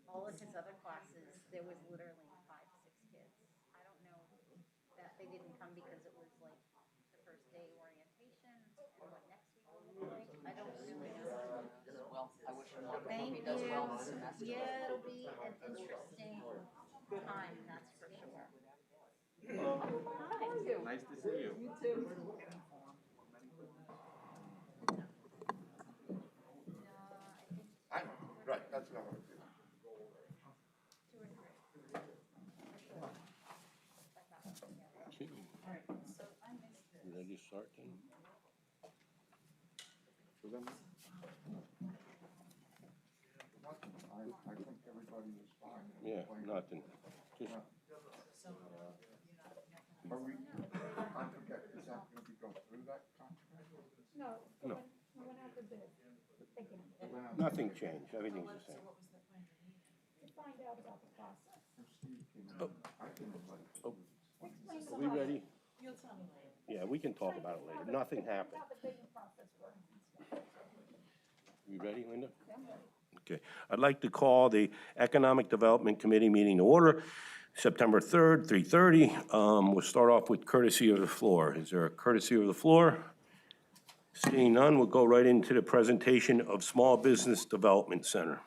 all of his other classes, there was literally 5, 6 kids. I don't know that they didn't come because it was like the first day orientation and what next week will look like. I don't really know. Well, I wish him luck. I hope Thank he does you. well in the semester. Yeah, it'll be an interesting time, that's for sure. Hi. Nice to see you. You too. I know, right, that's what I want to do. 2 or 3. You ready to start then? So then, I think everybody was fine. Yeah, nothing. Just, Are we, I forget, is that going to go through that contract? No. No. We went out for bid. Thinking nothing changed. Everything's the same. to find out about the process. Steve came in, I came in late. Explain Are we ready? You'll tell me later. Yeah, we can talk about it later. Nothing happened. How the bidding process works and stuff. You ready, Linda? Okay. I'd like to call the Economic Development Committee meeting to order, September 3rd, 3:30. We'll start off with courtesy of the floor. Is there a courtesy of the floor? Seeing none, we'll go right into the presentation of Small Business Development Center.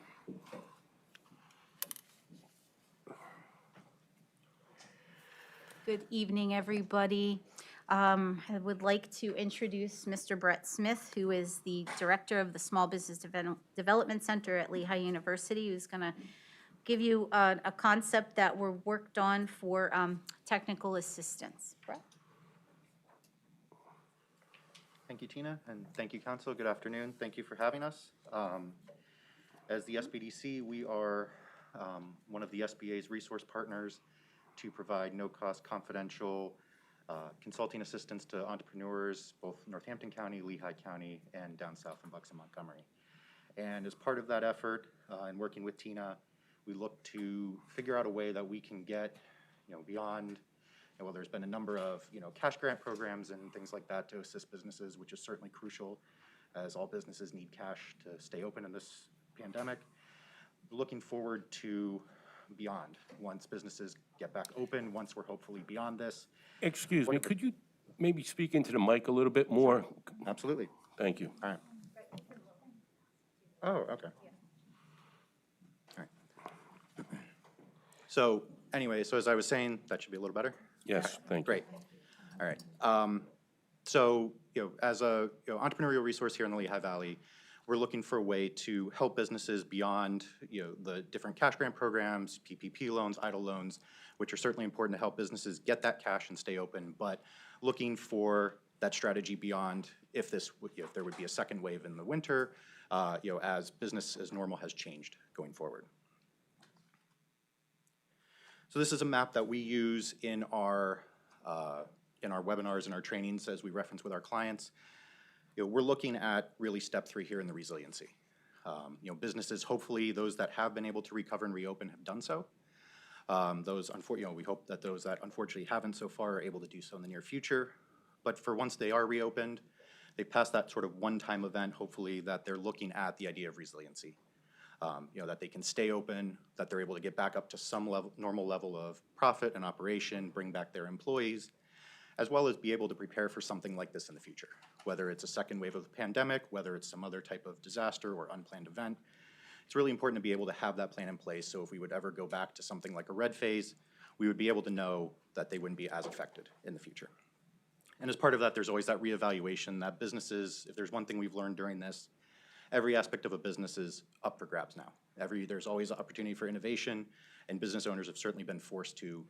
Good evening, everybody. I would like to introduce Mr. Brett Smith, who is the Director of the Small Business Development Center at Lehigh University, who's going to give you a concept that we're worked on for technical assistance. Brett? Thank you, Tina, and thank you, Council. Good afternoon. Thank you for having us. As the SBDC, we are one of the SBA's resource partners to provide no-cost confidential consulting assistance to entrepreneurs, both Northampton County, Lehigh County, and down south in Bucks and Montgomery. And as part of that effort, and working with Tina, we look to figure out a way that we can get, beyond. Well, there's been a number of, cash grant programs and things like that to assist businesses, which is certainly crucial, as all businesses need cash to stay open in this pandemic. Looking forward to beyond, once businesses get back open, once we're hopefully beyond this. Excuse me, could you maybe speak into the mic a little bit more? Absolutely. Thank you. All right. Oh, okay. All right. So anyway, so as I was saying, that should be a little better. Yes, thank you. Great. All right. So, as a entrepreneurial resource here in the Lehigh Valley, we're looking for a way to help businesses beyond, the different cash grant programs, PPP loans, EIDL loans, which are certainly important to help businesses get that cash and stay open, but looking for that strategy beyond if there would be a second wave in the winter, as business as normal has changed going forward. So this is a map that we use in our webinars and our trainings as we reference with our clients. We're looking at really step 3 here in the resiliency. Businesses, hopefully those that have been able to recover and reopen have done so. We hope that those that unfortunately haven't so far are able to do so in the near future. But for once they are reopened, they pass that sort of one-time event, hopefully that they're looking at the idea of resiliency. That they can stay open, that they're able to get back up to some normal level of profit and operation, bring back their employees, as well as be able to prepare for something like this in the future. Whether it's a second wave of the pandemic, whether it's some other type of disaster or unplanned event, it's really important to be able to have that plan in place, so if we would ever go back to something like a red phase, we would be able to know that they wouldn't be as affected in the future. And as part of that, there's always that reevaluation that businesses, if there's one thing we've learned during this, every aspect of a business is up for grabs now. There's always an opportunity for innovation, and business owners have certainly been forced to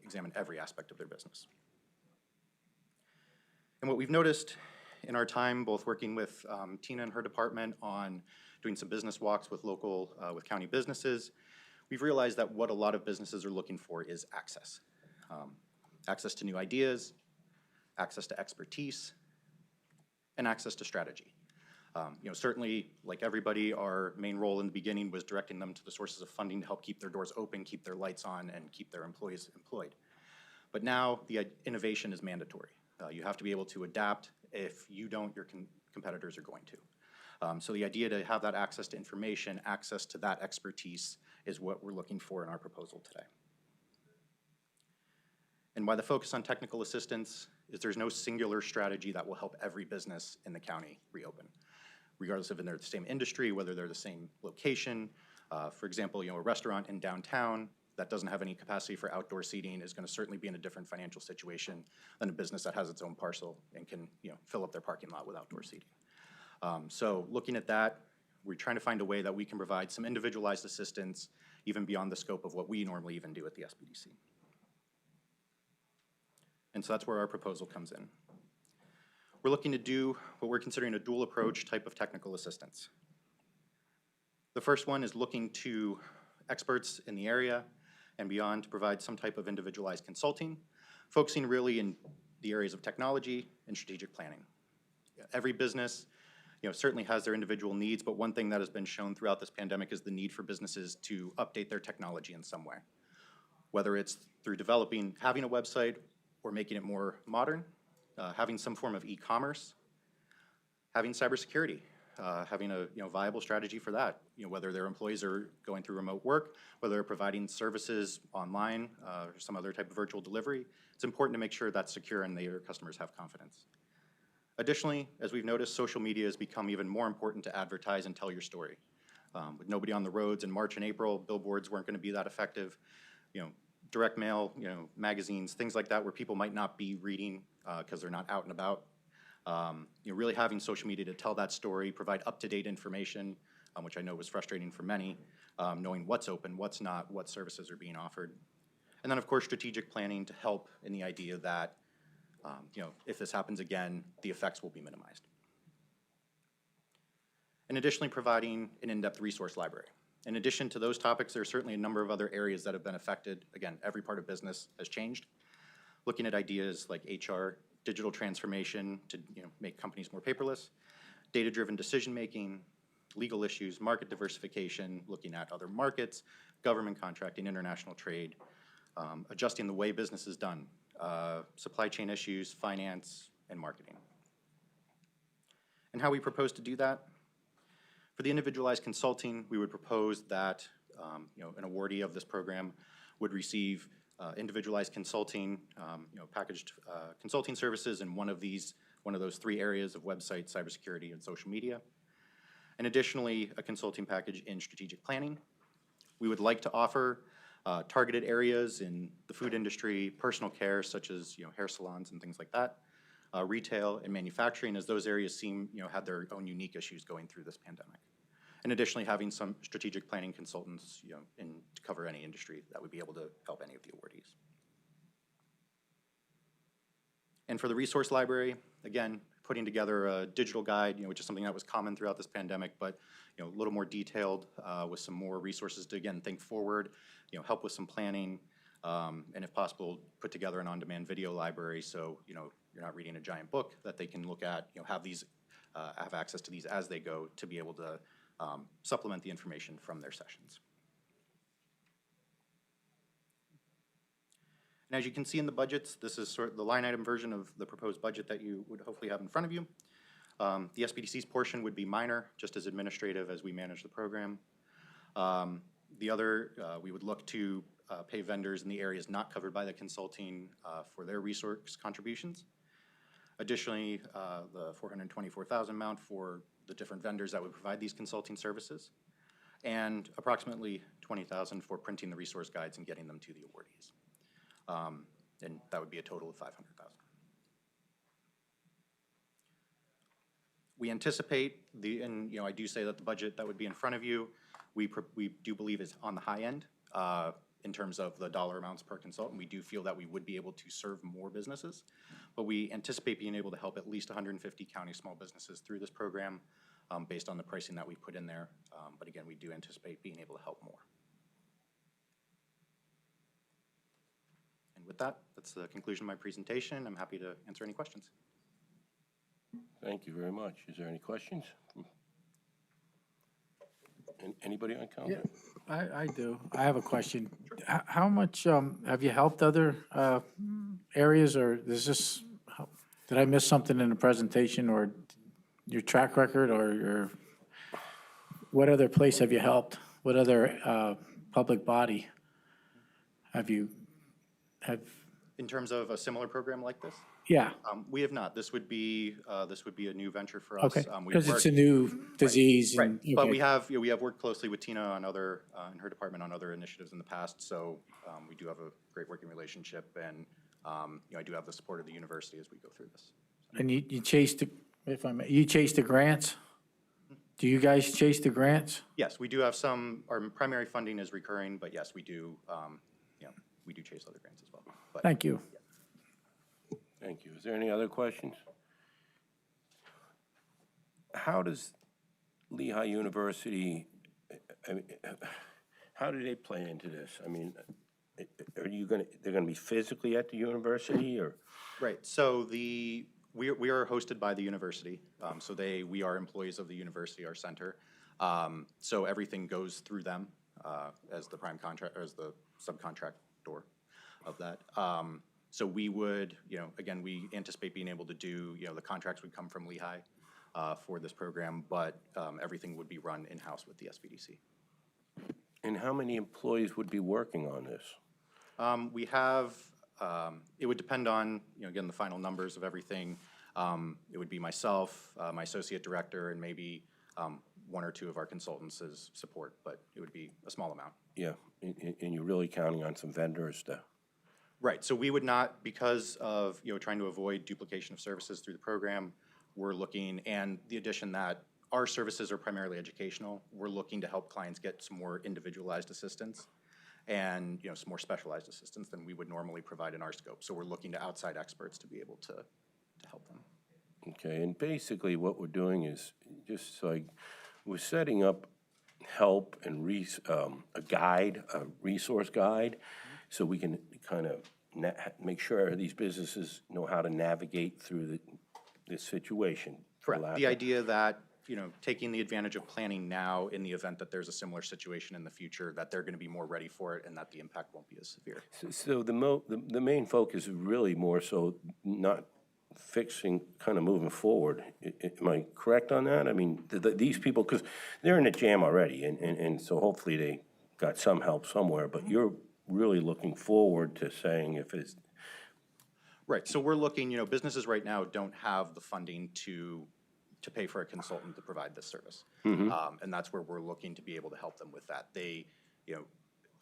examine every aspect of their business. And what we've noticed in our time, both working with Tina and her department on doing some business walks with with county businesses, we've realized that what a lot of businesses are looking for is access. Access to new ideas, access to expertise, and access to strategy. Certainly, like everybody, our main role in the beginning was directing them to the sources of funding to help keep their doors open, keep their lights on, and keep their employees employed. But now the innovation is mandatory. You have to be able to adapt. If you don't, your competitors are going to. So the idea to have that access to information, access to that expertise is what we're looking for in our proposal today. And why the focus on technical assistance is there's no singular strategy that will help every business in the county reopen, regardless of if they're the same industry, whether they're the same location. For example, a restaurant in downtown that doesn't have any capacity for outdoor seating is going to certainly be in a different financial situation than a business that has its own parcel and can fill up their parking lot with outdoor seating. So looking at that, we're trying to find a way that we can provide some individualized assistance even beyond the scope of what we normally even do at the SBDC. And so that's where our proposal comes in. We're looking to do what we're considering a dual approach type of technical assistance. The first one is looking to experts in the area and beyond to provide some type of individualized consulting, focusing really in the areas of technology and strategic planning. Every business certainly has their individual needs, but one thing that has been shown throughout this pandemic is the need for businesses to update their technology in some way, whether it's through having a website or making it more modern, having some form of e-commerce, having cybersecurity, having a viable strategy for that, whether their employees are going through remote work, whether they're providing services online or some other type of virtual delivery. It's important to make sure that's secure and their customers have confidence. Additionally, as we've noticed, social media has become even more important to advertise and tell your story. With nobody on the roads in March and April, billboards weren't going to be that effective. Direct mail, magazines, things like that where people might not be reading because they're not out and about. Really having social media to tell that story, provide up-to-date information, which I know was frustrating for many, knowing what's open, what's not, what services are being offered. And then, of course, strategic planning to help in the idea that if this happens again, the effects will be minimized. And additionally, providing an in-depth resource library. In addition to those topics, there are certainly a number of other areas that have been affected. Again, every part of business has changed. Looking at ideas like HR, digital transformation to make companies more paperless, data-driven decision-making, legal issues, market diversification, looking at other markets, government contracting, international trade, adjusting the way business is done, supply chain issues, finance, and marketing. And how we propose to do that? For the individualized consulting, we would propose that an awardee of this program would receive individualized consulting, packaged consulting services in one of those three areas of website, cybersecurity, and social media. And additionally, a consulting package in strategic planning. We would like to offer targeted areas in the food industry, personal care, such as hair salons and things like that, retail and manufacturing, as those areas had their own unique issues going through this pandemic. And additionally, having some strategic planning consultants, to cover any industry that would be able to help any of the awardees. And for the resource library, again, putting together a digital guide, which is something that was common throughout this pandemic, but a little more detailed with some more resources to again think forward, help with some planning, and if possible, put together an on-demand video library so you're not reading a giant book that they can look at, have access to these as they go to be able to supplement the information from their sessions. And as you can see in the budgets, this is sort of the line item version of the proposed budget that you would hopefully have in front of you. The SBDC's portion would be minor, just as administrative as we manage the program. The other, we would look to pay vendors in the areas not covered by the consulting for their resource contributions. Additionally, the $424,000 amount for the different vendors that would provide these consulting services, and approximately $20,000 for printing the resource guides and getting them to the awardees. And that would be a total of $500,000. We anticipate and I do say that the budget that would be in front of you, we do believe is on the high end in terms of the dollar amounts per consultant. We do feel that we would be able to serve more businesses, but we anticipate being able to help at least 150 county small businesses through this program based on the pricing that we put in there. But again, we do anticipate being able to help more. And with that, that's the conclusion of my presentation. I'm happy to answer any questions. Thank you very much. Is there any questions? Anybody on council? Yeah, I do. I have a question. How much have you helped other areas, or is this, did I miss something in the presentation, or your track record, or your what other place have you helped? What other public body have you, In terms of a similar program like this? yeah, We have not. This would be a new venture for us. okay. We've Because it's a worked- new disease. Right, and- but okay. we have worked closely with Tina on other, in her department on other initiatives in the past, so we do have a great working relationship, and, I do have the support of the university as we go through this. And you chase the, if I may, you chase the grants? Do you guys chase the grants? Yes, we do have some, our primary funding is recurring, but yes, we do, we do chase other grants as well. But Thank you. Thank you. Is there any other questions? How does Lehigh University, I mean, how do they play into this? I mean, are you gonna, they're gonna be physically at the university, or? Right, so we are hosted by the university, so we are employees of the university, our center. So everything goes through them as the prime contract, as the subcontractor of that. So we would, again, we anticipate being able to do, the contracts would come from Lehigh for this program, but everything would be run in-house with the SBDC. And how many employees would be working on this? We have, it would depend on, again, the final numbers of everything. It would be myself, my associate director, and maybe one or two of our consultants as support, but it would be a small amount. Yeah, and you're really counting on some vendors to, Right, so we would not, because of, trying to avoid duplication of services through the program, we're looking, and the addition that our services are primarily educational, we're looking to help clients get some more individualized assistance and, some more specialized assistance than we would normally provide in our scope. So we're looking to outside experts to be able to help them. okay, and basically what we're doing is just like, we're setting up help and a guide, a resource guide, so we can kind of make sure these businesses know how to navigate through this situation. for lack The of- idea that, taking the advantage of planning now in the event that there's a similar situation in the future, that they're going to be more ready for it and that the impact won't be as severe. So the main focus is really more so not fixing, kind of moving forward. Am I correct on that? I mean, these people, because they're in a jam already, and so hopefully they got some help somewhere, but you're really looking forward to saying if it's, Right, so we're looking, businesses right now don't have the funding to pay for a consultant to provide this service. And that's where we're looking to be able to help them with that. They,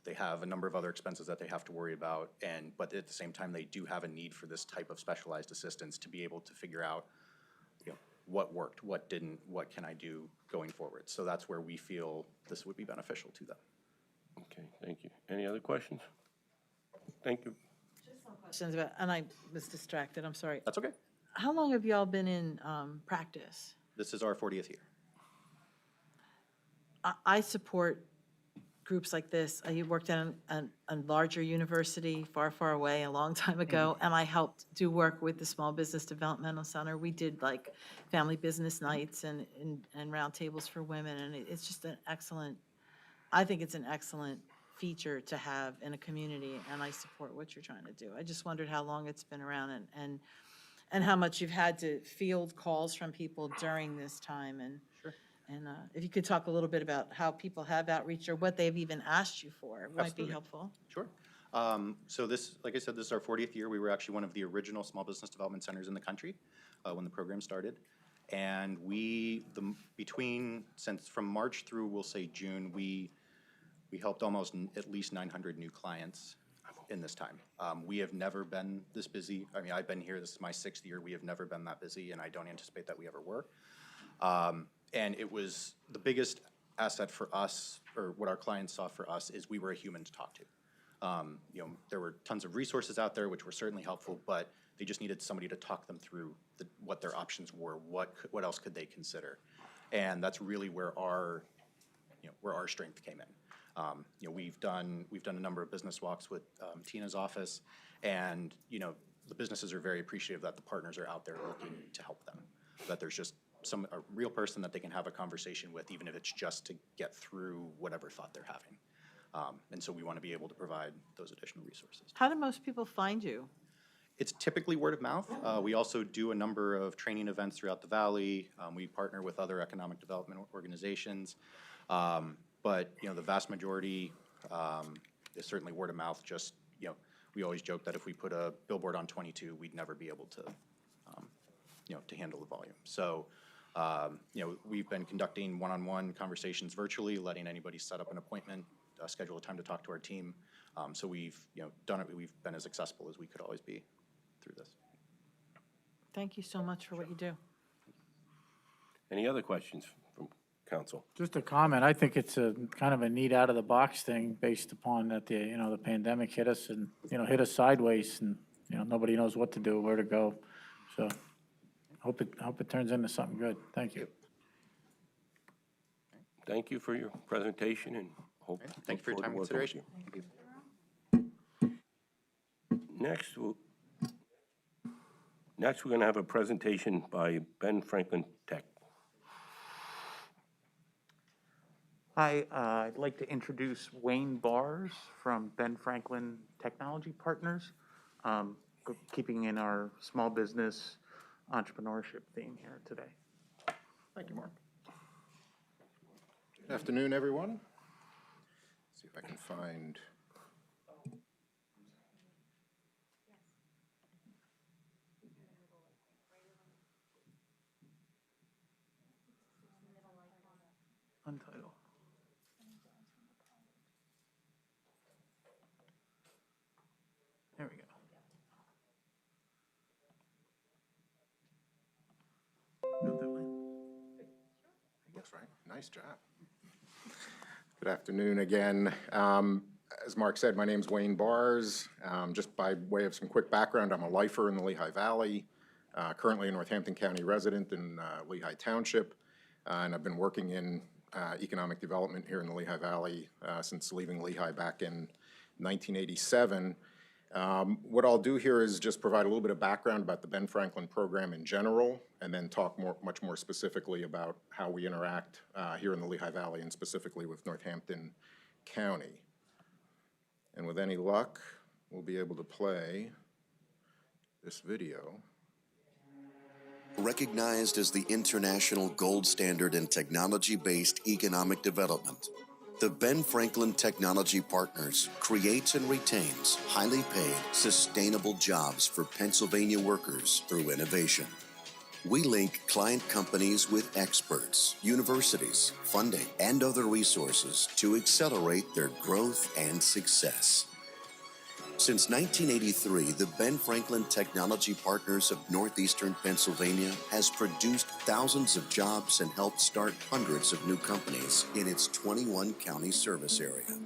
they have a number of other expenses that they have to worry about, but at the same time, they do have a need for this type of specialized assistance to be able to figure out, what worked, what didn't, what can I do going forward. So that's where we feel this would be beneficial to them. okay, thank you. Any other questions? Thank you. Questions about, and I was distracted, I'm sorry. That's okay. How long have y'all been in practice? This is our 40th year. I support groups like this. I worked at a larger university far, far away a long time ago, and I helped do work with the Small Business Developmental Center. We did like family business nights and roundtables for women, and it's just an excellent, I think it's an excellent feature to have in a community, and I support what you're trying to do. I just wondered how long it's been around and how much you've had to field calls from people during this time, and if you could talk a little bit about how people have outreach or what they've even asked you for, it might be Absolutely. helpful. Sure. So this, like I said, this is our 40th year. We were actually one of the original small business development centers in the country when the program started. And since from March through, we'll say June, we helped almost at least 900 new clients in this time. We have never been this busy. I mean, I've been here, this is my 6th year. We have never been that busy, and I don't anticipate that we ever were. And it was the biggest asset for us, or what our clients saw for us, is we were a human to talk to. There were tons of resources out there, which were certainly helpful, but they just needed somebody to talk them through what their options were, what else could they consider. And that's really where our strength came in. We've done a number of business walks with Tina's office, and the businesses are very appreciative that the partners are out there looking to help them, that there's just a real person that they can have a conversation with, even if it's just to get through whatever thought they're having. And so we want to be able to provide those additional resources. How do most people find you? It's typically word of mouth. We also do a number of training events throughout the valley. We partner with other economic development organizations. But, you know, the vast majority is certainly word of mouth. Just, you know, we always joke that if we put a billboard on 22, we'd never be able to, you know, to handle the volume. So, you know, we've been conducting one-on-one conversations virtually, letting anybody set up an appointment, schedule a time to talk to our team. So we've, you know, done it. We've been as accessible as we could always be through this. Thank you so much for what you do. Any other questions from council? Just a comment, I think it's a kind of a neat out-of-the-box thing based upon that the pandemic hit us and, hit us sideways and, nobody knows what to do, where to go. So hope it turns into something good. Thank you. Thank you for your presentation and hope. Thank you for your look time and forward to working consideration. with you. Next, we're going to have a presentation by Ben Franklin Tech. Hi, I'd like to introduce Wayne Bars from Ben Franklin Technology Partners, keeping in our small business entrepreneurship theme here today. Thank you, Mark. Good afternoon, everyone. See if I can find. Untitled. There we go. Got that, Wayne? That's right. Nice job. Good afternoon again. As Mark said, my name's Wayne Bars. Just by way of some quick background, I'm a lifer in the Lehigh Valley, currently a Northampton County resident in Lehigh Township, and I've been working in economic development here in the Lehigh Valley since leaving Lehigh back in 1987. What I'll do here is just provide a little bit of background about the Ben Franklin program in general, and then talk much more specifically about how we interact here in the Lehigh Valley and specifically with Northampton County. And with any luck, we'll be able to play this video. Recognized as the international gold standard in technology-based economic development, the Ben Franklin Technology Partners creates and retains highly paid, sustainable jobs for Pennsylvania workers through innovation. We link client companies with experts, universities, funding, and other resources to accelerate their growth and success. Since 1983, the Ben Franklin Technology Partners of Northeastern Pennsylvania has produced thousands of jobs and helped start hundreds of new companies in its 21-county service area.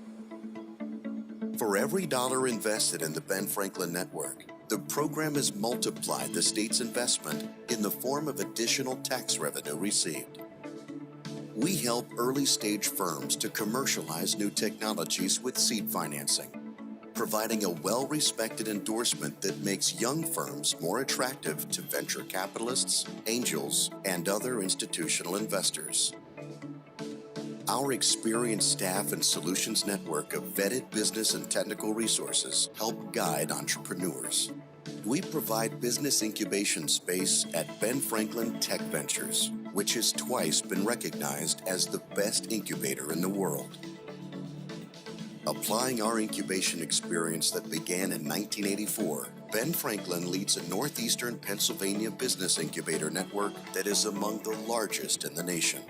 For every dollar invested in the Ben Franklin network, the program has multiplied the state's investment in the form of additional tax revenue received. We help early-stage firms to commercialize new technologies with seed financing, providing a well-respected endorsement that makes young firms more attractive to venture capitalists, angels, and other institutional investors. Our experienced staff and solutions network of vetted business and technical resources help guide entrepreneurs. We provide business incubation space at Ben Franklin Tech Ventures, which has twice been recognized as the best incubator in the world. Applying our incubation experience that began in 1984, Ben Franklin leads a Northeastern Pennsylvania business incubator network that is among the largest in the nation.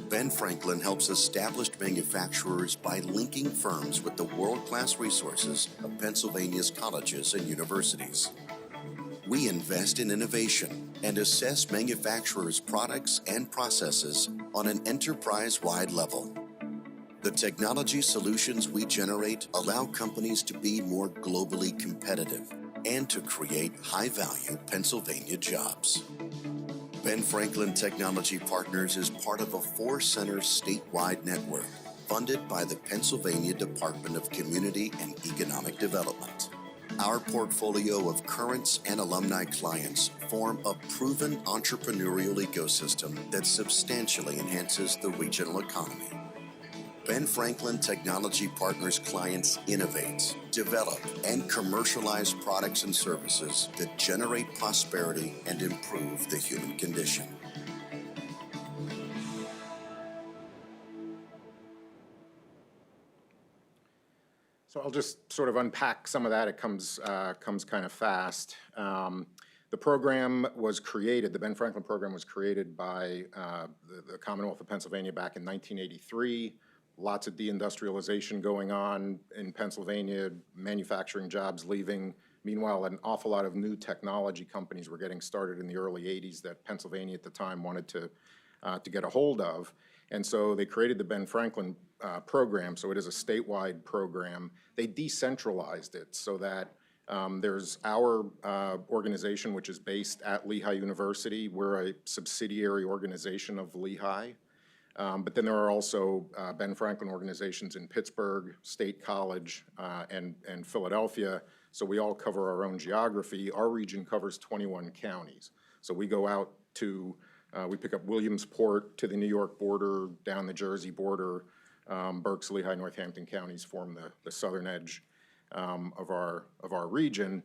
Ben Franklin helps established manufacturers by linking firms with the world-class resources of Pennsylvania's colleges and universities. We invest in innovation and assess manufacturers' products and processes on an enterprise-wide level. The technology solutions we generate allow companies to be more globally competitive and to create high-value Pennsylvania jobs. Ben Franklin Technology Partners is part of a 4-center statewide network funded by the Pennsylvania Department of Community and Economic Development. Our portfolio of currents and alumni clients form a proven entrepreneurial ecosystem that substantially enhances the regional economy. Ben Franklin Technology Partners clients innovate, develop, and commercialize products and services that generate prosperity and improve the human condition. So I'll just sort of unpack some of that. It comes kind of fast. The program was created, the Ben Franklin program was created by the Commonwealth of Pennsylvania back in 1983. Lots of deindustrialization going on in Pennsylvania, manufacturing jobs leaving. Meanwhile, an awful lot of new technology companies were getting started in the early 80s that Pennsylvania at the time wanted to get a hold of. And so they created the Ben Franklin program, so it is a statewide program. They decentralized it so that there's our organization, which is based at Lehigh University. We're a subsidiary organization of Lehigh. But then there are also Ben Franklin organizations in Pittsburgh, State College, and Philadelphia. So we all cover our own geography. Our region covers 21 counties. So we go out to, we pick up Williamsport to the New York border, down the Jersey border. Berks, Lehigh, Northampton counties form the southern edge of our region.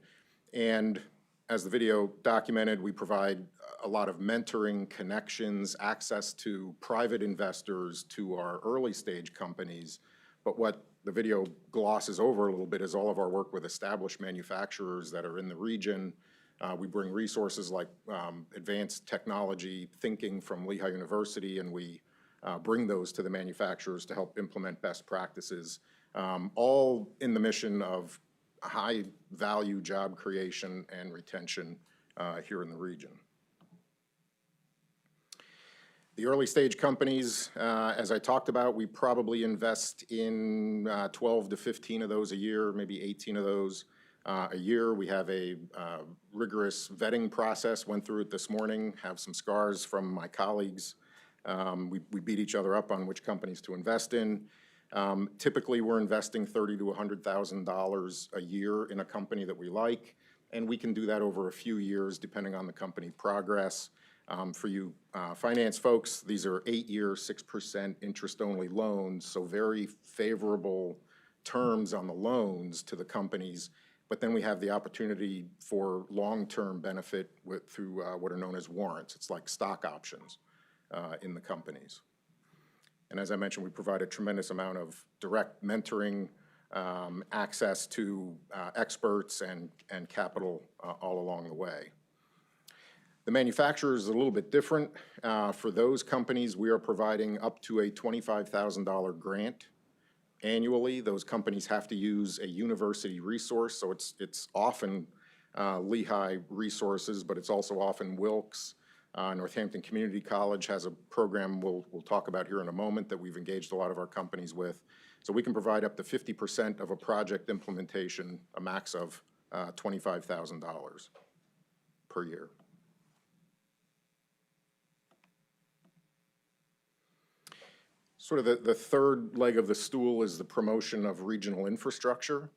And as the video documented, we provide a lot of mentoring, connections, access to private investors, to our early stage companies. But what the video glosses over a little bit is all of our work with established manufacturers that are in the region. We bring resources like advanced technology thinking from Lehigh University, and we bring those to the manufacturers to help implement best practices, all in the mission of high value job creation and retention here in the region. The early stage companies, as I talked about, we probably invest in 12 to 15 of those a year, maybe 18 of those a year. We have a rigorous vetting process, went through it this morning, have some scars from my colleagues. We beat each other up on which companies to invest in. Typically, we're investing $30,000 to $100,000 a year in a company that we like, and we can do that over a few years depending on the company progress. For you finance folks, these are 8-year, 6% interest-only loans, so very favorable terms on the loans to the companies. But then we have the opportunity for long-term benefit through what are known as warrants. It's like stock options in the companies. And as I mentioned, we provide a tremendous amount of direct mentoring, access to experts and capital all along the way. The manufacturer is a little bit different. For those companies, we are providing up to a $25,000 grant annually. Those companies have to use a university resource, so it's often Lehigh resources, but it's also often Wilkes. Northampton Community College has a program we'll talk about here in a moment that we've engaged a lot of our companies with. So we can provide up to 50% of a project implementation, a max of $25,000 per year. Sort of the third leg of the stool is the promotion of regional infrastructure.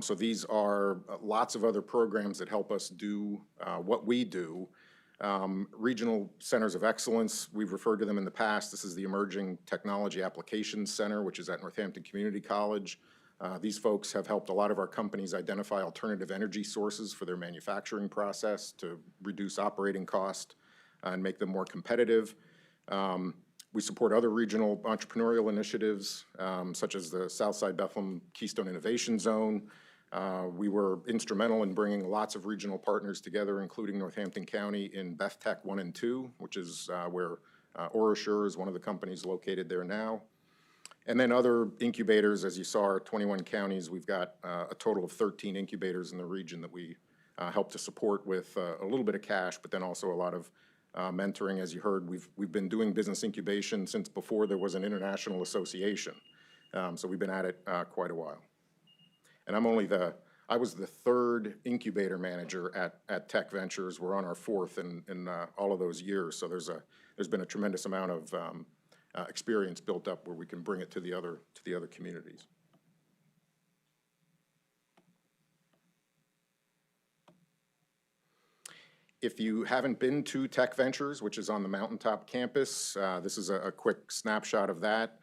So these are lots of other programs that help us do what we do. Regional centers of excellence, we've referred to them in the past. This is the Emerging Technology Applications Center, which is at Northampton Community College. These folks have helped a lot of our companies identify alternative energy sources for their manufacturing process to reduce operating cost and make them more competitive. We support other regional entrepreneurial initiatives, such as the Southside Bethlehem Keystone Innovation Zone. We were instrumental in bringing lots of regional partners together, including Northampton County in Beth Tech 1 and 2, which is where OraSure is one of the companies located there now. And then other incubators, as you saw, our 21 counties, we've got a total of 13 incubators in the region that we help to support with a little bit of cash, but then also a lot of mentoring. As you heard, we've been doing business incubation since before there was an international association. So we've been at it quite a while. And I was the third incubator manager at Tech Ventures. We're on our fourth in all of those years. So there's been a tremendous amount of experience built up where we can bring it to the other communities. If you haven't been to Tech Ventures, which is on the Mountaintop campus, this is a quick snapshot of that.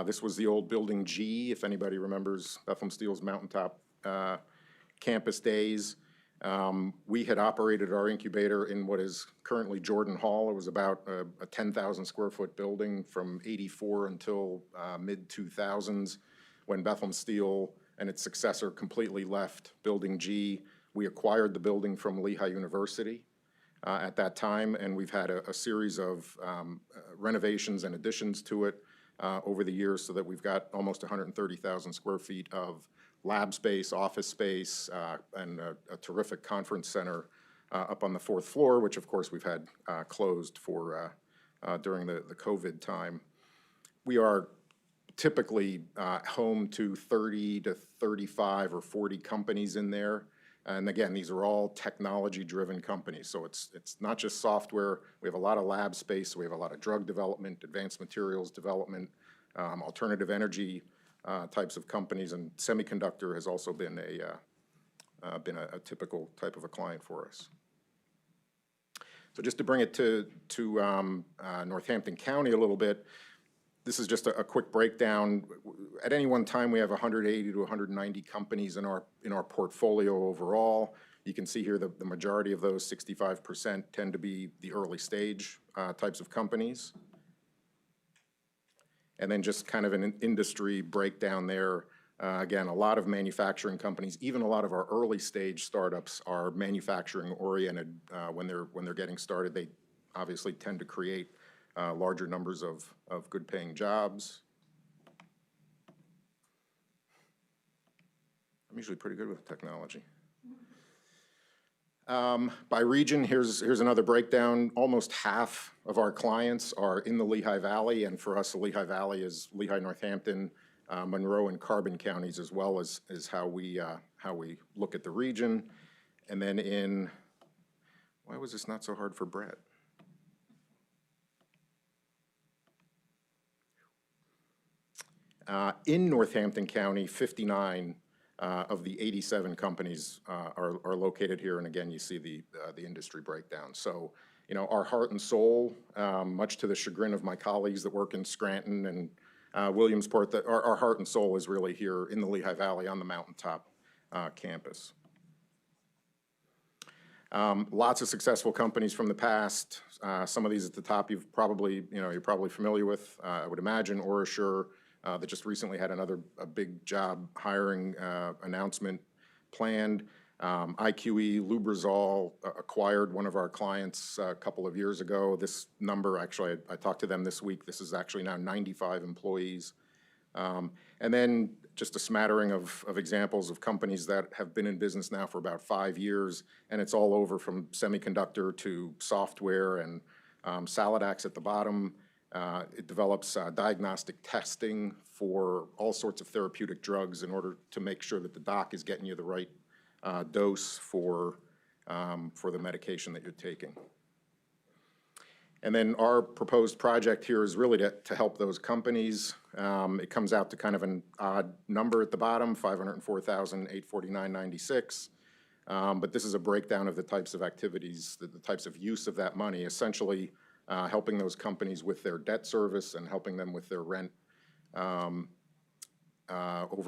This was the old Building G, if anybody remembers Bethlehem Steel's mountaintop campus days. We had operated our incubator in what is currently Jordan Hall. It was about a 10,000 square foot building from '84 until mid-2000s, when Bethlehem Steel and its successor completely left Building G. We acquired the building from Lehigh University at that time, and we've had a series of renovations and additions to it over the years, so that we've got almost 130,000 square feet of lab space, office space, and a terrific conference center up on the 4th floor, which of course we've had closed for during the COVID time. We are typically home to 30 to 35 or 40 companies in there. And again, these are all technology-driven companies. So it's not just software. We have a lot of lab space. We have a lot of drug development, advanced materials development, alternative energy types of companies, and semiconductor has also been a typical type of a client for us. So just to bring it to Northampton County a little bit, this is just a quick breakdown. At any one time, we have 180 to 190 companies in our portfolio overall. You can see here the majority of those, 65%, tend to be the early stage types of companies. And then just kind of an industry breakdown there. Again, a lot of manufacturing companies, even a lot of our early stage startups are manufacturing oriented. When they're getting started, they obviously tend to create larger numbers of good paying jobs. I'm usually pretty good with technology. By region, here's another breakdown. Almost half of our clients are in the Lehigh Valley, and for us, the Lehigh Valley is Lehigh, Northampton, Monroe, and Carbon counties, as well as how we look at the region. And then why was this not so hard for Brett? In Northampton County, 59 of the 87 companies are located here, and again, you see the industry breakdown. So, you know, our heart and soul, much to the chagrin of my colleagues that work in Scranton and Williamsport, our heart and soul is really here in the Lehigh Valley on the mountaintop campus. Lots of successful companies from the past. Some of these at the top you're probably familiar with. I would imagine OraSure, that just recently had a big job hiring announcement planned. IQE, Lubrizol acquired one of our clients a couple of years ago. This number, actually, I talked to them this week. This is actually now 95 employees. And then just a smattering of examples of companies that have been in business now for about 5 years, and it's all over from semiconductor to software, and Salidax at the bottom. It develops diagnostic testing for all sorts of therapeutic drugs in order to make sure that the doc is getting you the right dose for the medication that you're taking. And then our proposed project here is really to help those companies. It comes out to kind of an odd number at the bottom, $504,849.96. But this is a breakdown of the types of activities, the types of use of that money, essentially helping those companies with their debt service and helping them with their rent over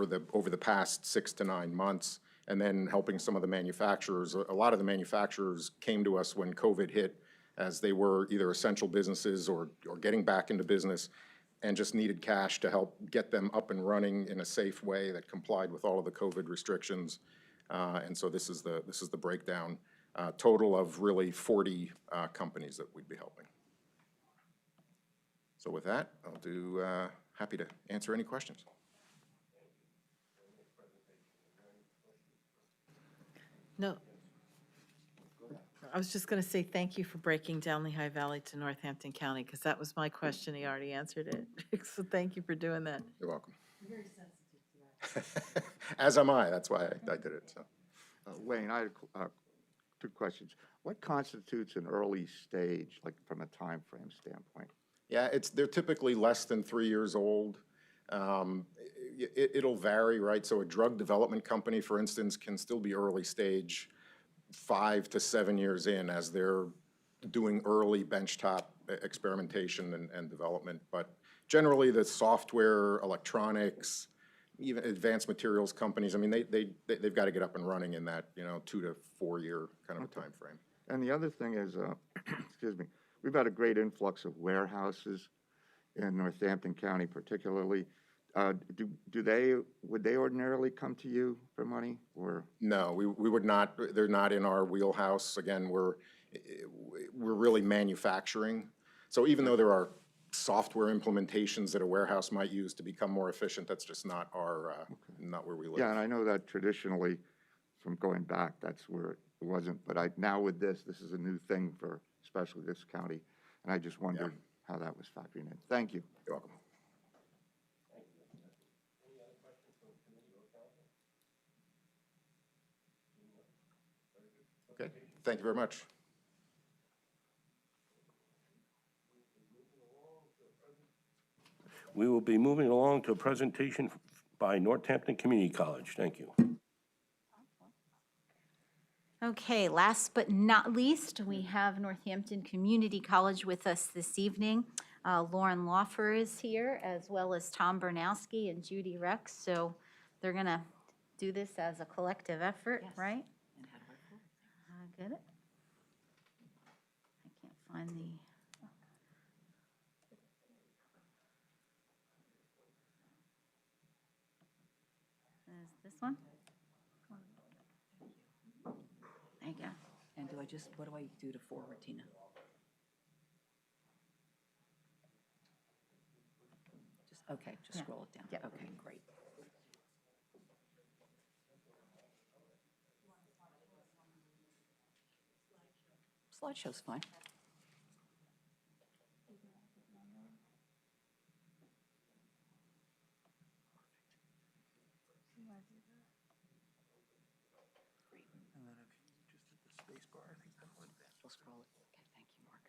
the past 6 to 9 months, and then helping some of the manufacturers. A lot of the manufacturers came to us when COVID hit, as they were either essential businesses or getting back into business, and just needed cash to help get them up and running in a safe way that complied with all of the COVID restrictions. And so this is the breakdown, total of really 40 companies that we'd be helping. So with that, I'll do happy to answer any questions. No. I was just going to say thank you for breaking down Lehigh Valley to Northampton County, because that was my question. He already answered it. So thank you for doing that. You're welcome. Very sensitive to that. As am I. That's why I did it. So. Wayne, I had 2 questions. What constitutes an early stage, like from a time frame standpoint? Yeah, they're typically less than 3 years old. It'll vary, right? So a drug development company, for instance, can still be early stage 5 to 7 years in, as they're doing early benchtop experimentation and development. But generally the software, electronics, even advanced materials companies, I mean, they've got to get up and running in that, 2 to 4 year kind of a time frame. And the other thing is, excuse me, we've had a great influx of warehouses in Northampton County particularly. Would they ordinarily come to you for money, or? No, we would not, they're not in our wheelhouse. Again, we're really manufacturing. So even though there are software implementations that a warehouse might use to become more efficient, that's just not not where we live. Yeah, and I know that traditionally, from going back, that's where it wasn't, but now with this is a new thing for especially this county, and I just wondered how that was factoring in. Thank you. You're welcome. Okay, thank you very much. We will be moving along to a presentation by Northampton Community College. Thank you. Okay, last but not least, we have Northampton Community College with us this evening. Lauren Laufer is here, as well as Tom Bernowski and Judy Rex. So they're going to do this as a collective effort, right? Get it? I can't find the... Is this one? There you go. And what do I do to forward, Tina? Just scroll it down. Yep. Okay, great. Slideshow's fine. We'll scroll it. Okay, thank you, Mark.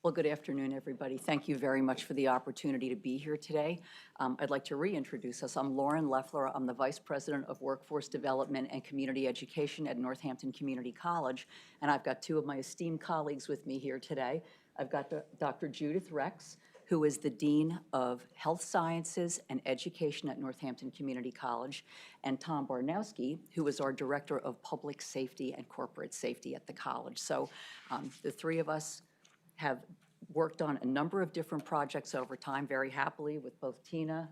Well, good afternoon, everybody. Thank you very much for the opportunity to be here today. I'd like to reintroduce us. I'm Lauren Loeffler. I'm the Vice President of Workforce Development and Community Education at Northampton Community College, and I've got two of my esteemed colleagues with me here today. I've got Dr. Judith Rex, who is the Dean of Health Sciences and Education at Northampton Community College, and Tom Barnowski, who is our Director of Public Safety and Corporate Safety at the college. So the three of us have worked on a number of different projects over time, very happily, with both Tina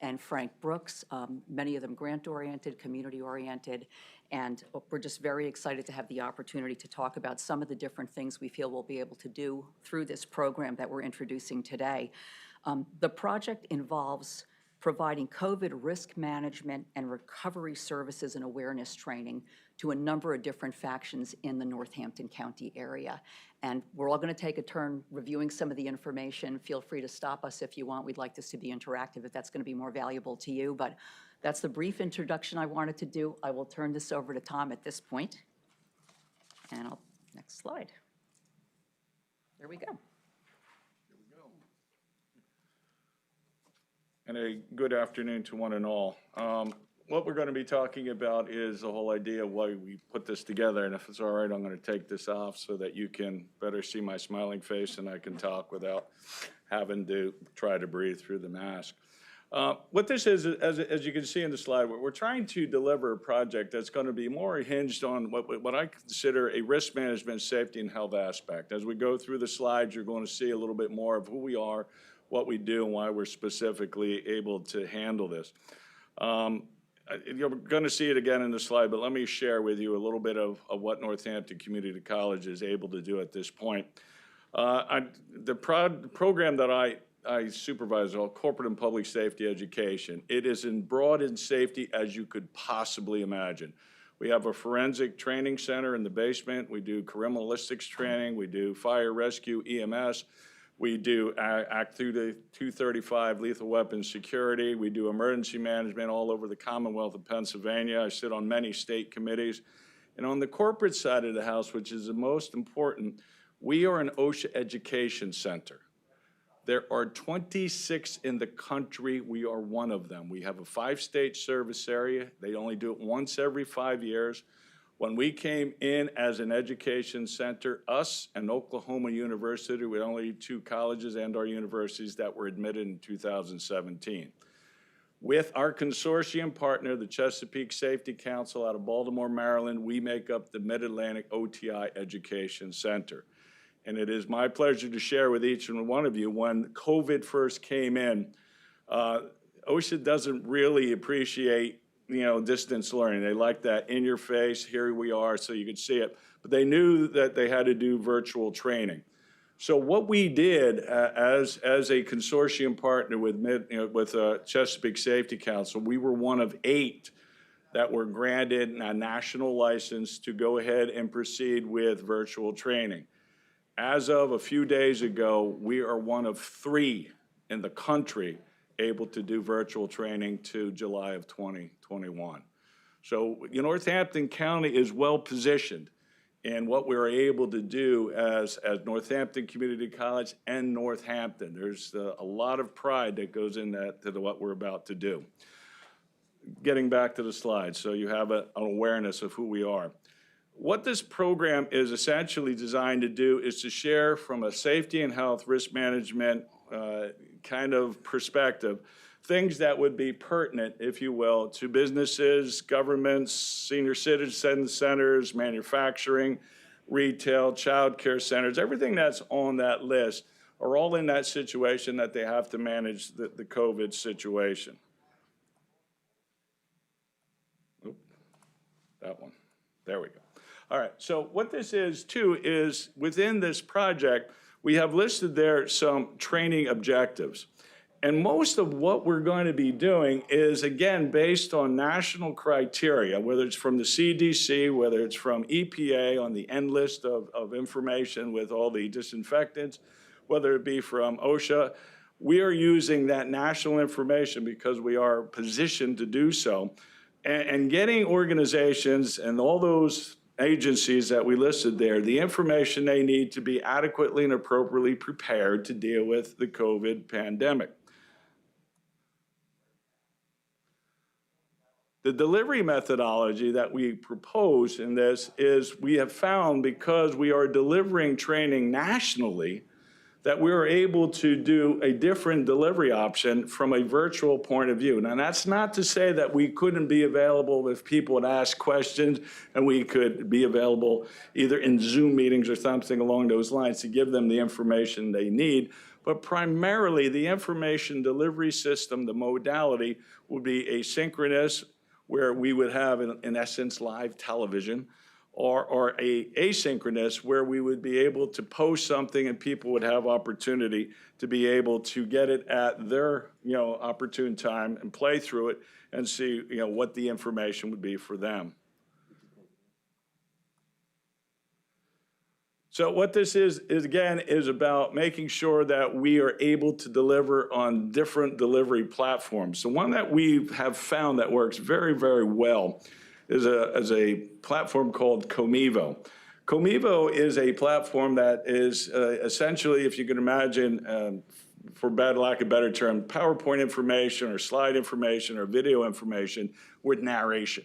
and Frank Brooks, many of them grant-oriented, community-oriented, and we're just very excited to have the opportunity to talk about some of the different things we feel we'll be able to do through this program that we're introducing today. The project involves providing COVID risk management and recovery services and awareness training to a number of different factions in the Northampton County area. And we're all going to take a turn reviewing some of the information. Feel free to stop us if you want. We'd like this to be interactive if that's going to be more valuable to you. But that's the brief introduction I wanted to do. I will turn this over to Tom at this point. And next slide. There we go. And a good afternoon to one and all. What we're going to be talking about is the whole idea of why we put this together. And if it's all right, I'm going to take this off so that you can better see my smiling face and I can talk without having to try to breathe through the mask. What this is, as you can see in the slide, we're trying to deliver a project that's going to be more hinged on what I consider a risk management, safety, and health aspect. As we go through the slides, you're going to see a little bit more of who we are, what we do, and why we're specifically able to handle this. You're going to see it again in the slide, but let me share with you a little bit of what Northampton Community College is able to do at this point. The program that I supervise is called Corporate and Public Safety Education. It is as broad in safety as you could possibly imagine. We have a forensic training center in the basement. We do criminalistics training. We do fire rescue, EMS. We do Act 235 lethal weapons security. We do emergency management all over the Commonwealth of Pennsylvania. I sit on many state committees. And on the corporate side of the house, which is the most important, we are an OSHA education center. There are 26 in the country. We are one of them. We have a 5-state service area. They only do it once every 5 years. When we came in as an education center, us and Oklahoma University were only two colleges and our universities that were admitted in 2017. With our consortium partner, the Chesapeake Safety Council out of Baltimore, Maryland, we make up the Mid-Atlantic OTI Education Center. And it is my pleasure to share with each and one of you, when COVID first came in, OSHA doesn't really appreciate, distance learning. They like that in your face, here we are, so you could see it. But they knew that they had to do virtual training. So what we did as a consortium partner with Chesapeake Safety Council, we were one of 8 that were granted a national license to go ahead and proceed with virtual training. As of a few days ago, we are one of 3 in the country able to do virtual training to July of 2021. So Northampton County is well positioned in what we're able to do as Northampton Community College and Northampton. There's a lot of pride that goes in that to what we're about to do. Getting back to the slides, so you have an awareness of who we are. What this program is essentially designed to do is to share from a safety and health risk management kind of perspective, things that would be pertinent, if you will, to businesses, governments, senior citizen centers, manufacturing, retail, child care centers, everything that's on that list are all in that situation that they have to manage the COVID situation. Oop, that one. There we go. All right, so what this is too is within this project, we have listed there some training objectives. And most of what we're going to be doing is, again, based on national criteria, whether it's from the CDC, whether it's from EPA on the end list of information with all the disinfectants, whether it be from OSHA. We are using that national information because we are positioned to do so. And getting organizations and all those agencies that we listed there, the information they need to be adequately and appropriately prepared to deal with the COVID pandemic. The delivery methodology that we propose in this is we have found, because we are delivering training nationally, that we are able to do a different delivery option from a virtual point of view. Now, that's not to say that we couldn't be available if people would ask questions, and we could be available either in Zoom meetings or something along those lines to give them the information they need. But primarily, the information delivery system, the modality, would be asynchronous, where we would have, in essence, live television, or asynchronous, where we would be able to post something and people would have opportunity to be able to get it at their opportune time and play through it and see what the information would be for them. So what this is again about making sure that we are able to deliver on different delivery platforms. So one that we have found that works very, very well is a platform called Comevo. Comevo is a platform that is essentially, if you can imagine, for lack of a better term, PowerPoint information or slide information or video information with narration.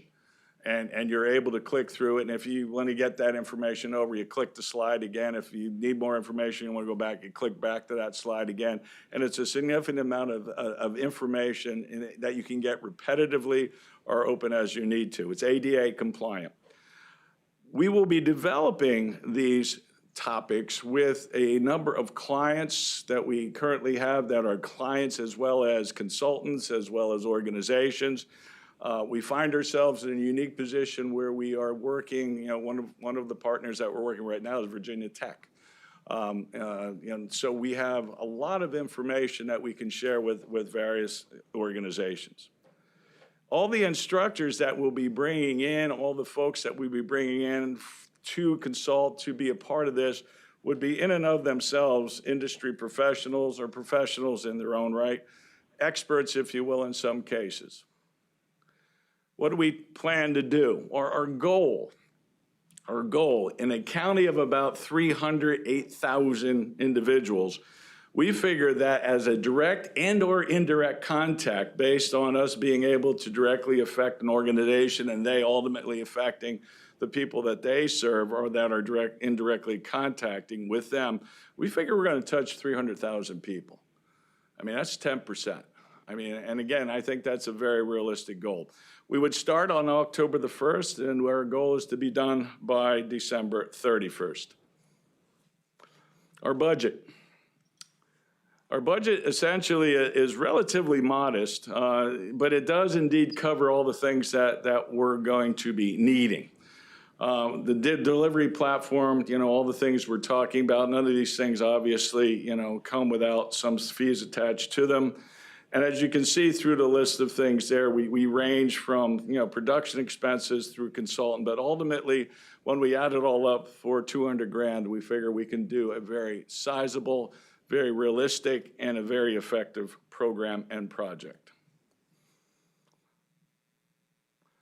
And you're able to click through it, and if you want to get that information over, you click the slide again. If you need more information, you want to go back, you click back to that slide again. And it's a significant amount of information that you can get repetitively or open as you need to. It's ADA compliant. We will be developing these topics with a number of clients that we currently have that are clients as well as consultants, as well as organizations. We find ourselves in a unique position where we are working, one of the partners that we're working right now is Virginia Tech. And so we have a lot of information that we can share with various organizations. All the instructors that we'll be bringing in, all the folks that we'll be bringing in to consult, to be a part of this, would be in and of themselves industry professionals or professionals in their own right, experts, if you will, in some cases. What do we plan to do? Our goal in a county of about 308,000 individuals, we figure that as a direct and or indirect contact based on us being able to directly affect an organization and they ultimately affecting the people that they serve or that are indirectly contacting with them, we figure we're going to touch 300,000 people. I mean, that's 10%. I mean, and again, I think that's a very realistic goal. We would start on October the 1st, and our goal is to be done by December 31st. Our budget. Our budget essentially is relatively modest, but it does indeed cover all the things that we're going to be needing. The delivery platform, all the things we're talking about, none of these things obviously, come without some fees attached to them. And as you can see through the list of things there, we range from, production expenses through consultant, but ultimately, when we add it all up for 200 grand, we figure we can do a very sizable, very realistic, and a very effective program and project.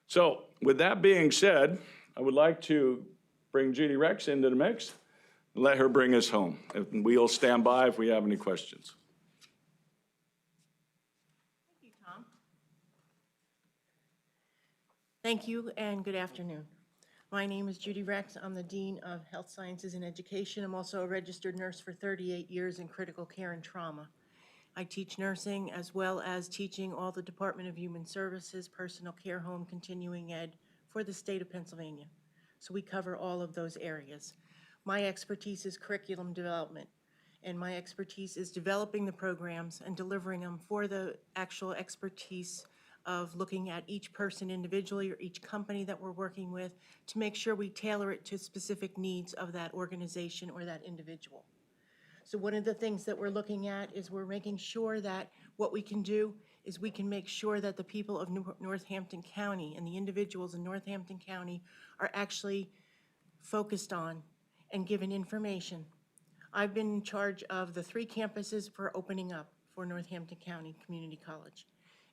So with that being said, I would like to bring Judy Rex into the mix and let her bring us home. And we'll stand by if we have any questions. Thank you, Tom. Thank you and good afternoon. My name is Judy Rex. I'm the Dean of Health Sciences and Education. I'm also a registered nurse for 38 years in critical care and trauma. I teach nursing as well as teaching all the Department of Human Services, personal care, home, continuing ed for the state of Pennsylvania. So we cover all of those areas. My expertise is curriculum development, and my expertise is developing the programs and delivering them for the actual expertise of looking at each person individually or each company that we're working with to make sure we tailor it to specific needs of that organization or that individual. So one of the things that we're looking at is we're making sure that what we can do is we can make sure that the people of Northampton County and the individuals in Northampton County are actually focused on and given information. I've been in charge of the 3 campuses for opening up for Northampton County Community College.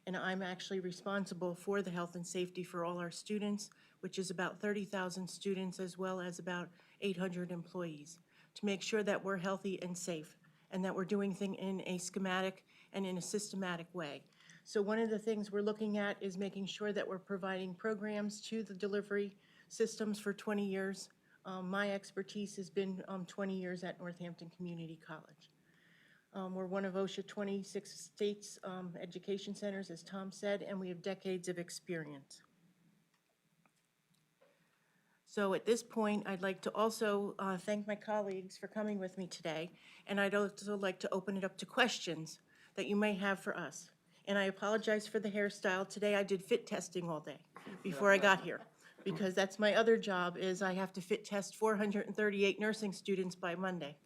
And I'm actually responsible for the health and safety for all our students, which is about 30,000 students as well as about 800 employees, to make sure that we're healthy and safe and that we're doing things in a schematic and in a systematic way. So one of the things we're looking at is making sure that we're providing programs to the delivery systems for 20 years. My expertise has been 20 years at Northampton Community College. We're one of OSHA 26 states education centers, as Tom said, and we have decades of experience. So at this point, I'd like to also thank my colleagues for coming with me today, and I'd also like to open it up to questions that you may have for us. And I apologize for the hairstyle. Today I did fit testing all day before I got here, because that's my other job, is I have to fit test 438 nursing students by Monday.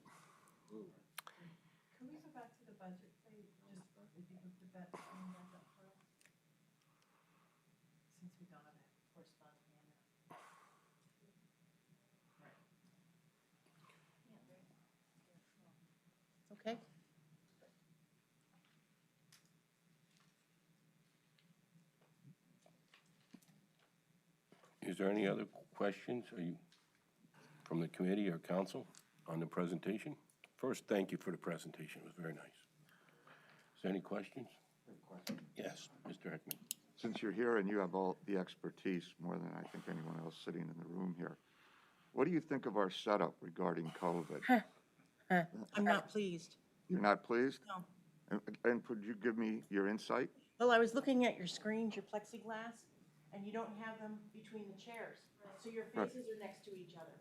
Can we go back to the budget, please? Just if you could put that back up for us? Since we don't have a corresponding handout. Okay? Is there any other questions from the committee or council on the presentation? First, thank you for the presentation. It was very nice. Is there any questions? Yes, Mr. Heckman. Since you're here and you have all the expertise, more than I think anyone else sitting in the room here, what do you think of our setup regarding COVID? I'm not pleased. You're not pleased? No. And could you give me your insight? Well, I was looking at your screens, your plexiglass, and you don't have them between the chairs. So your faces are next to each other.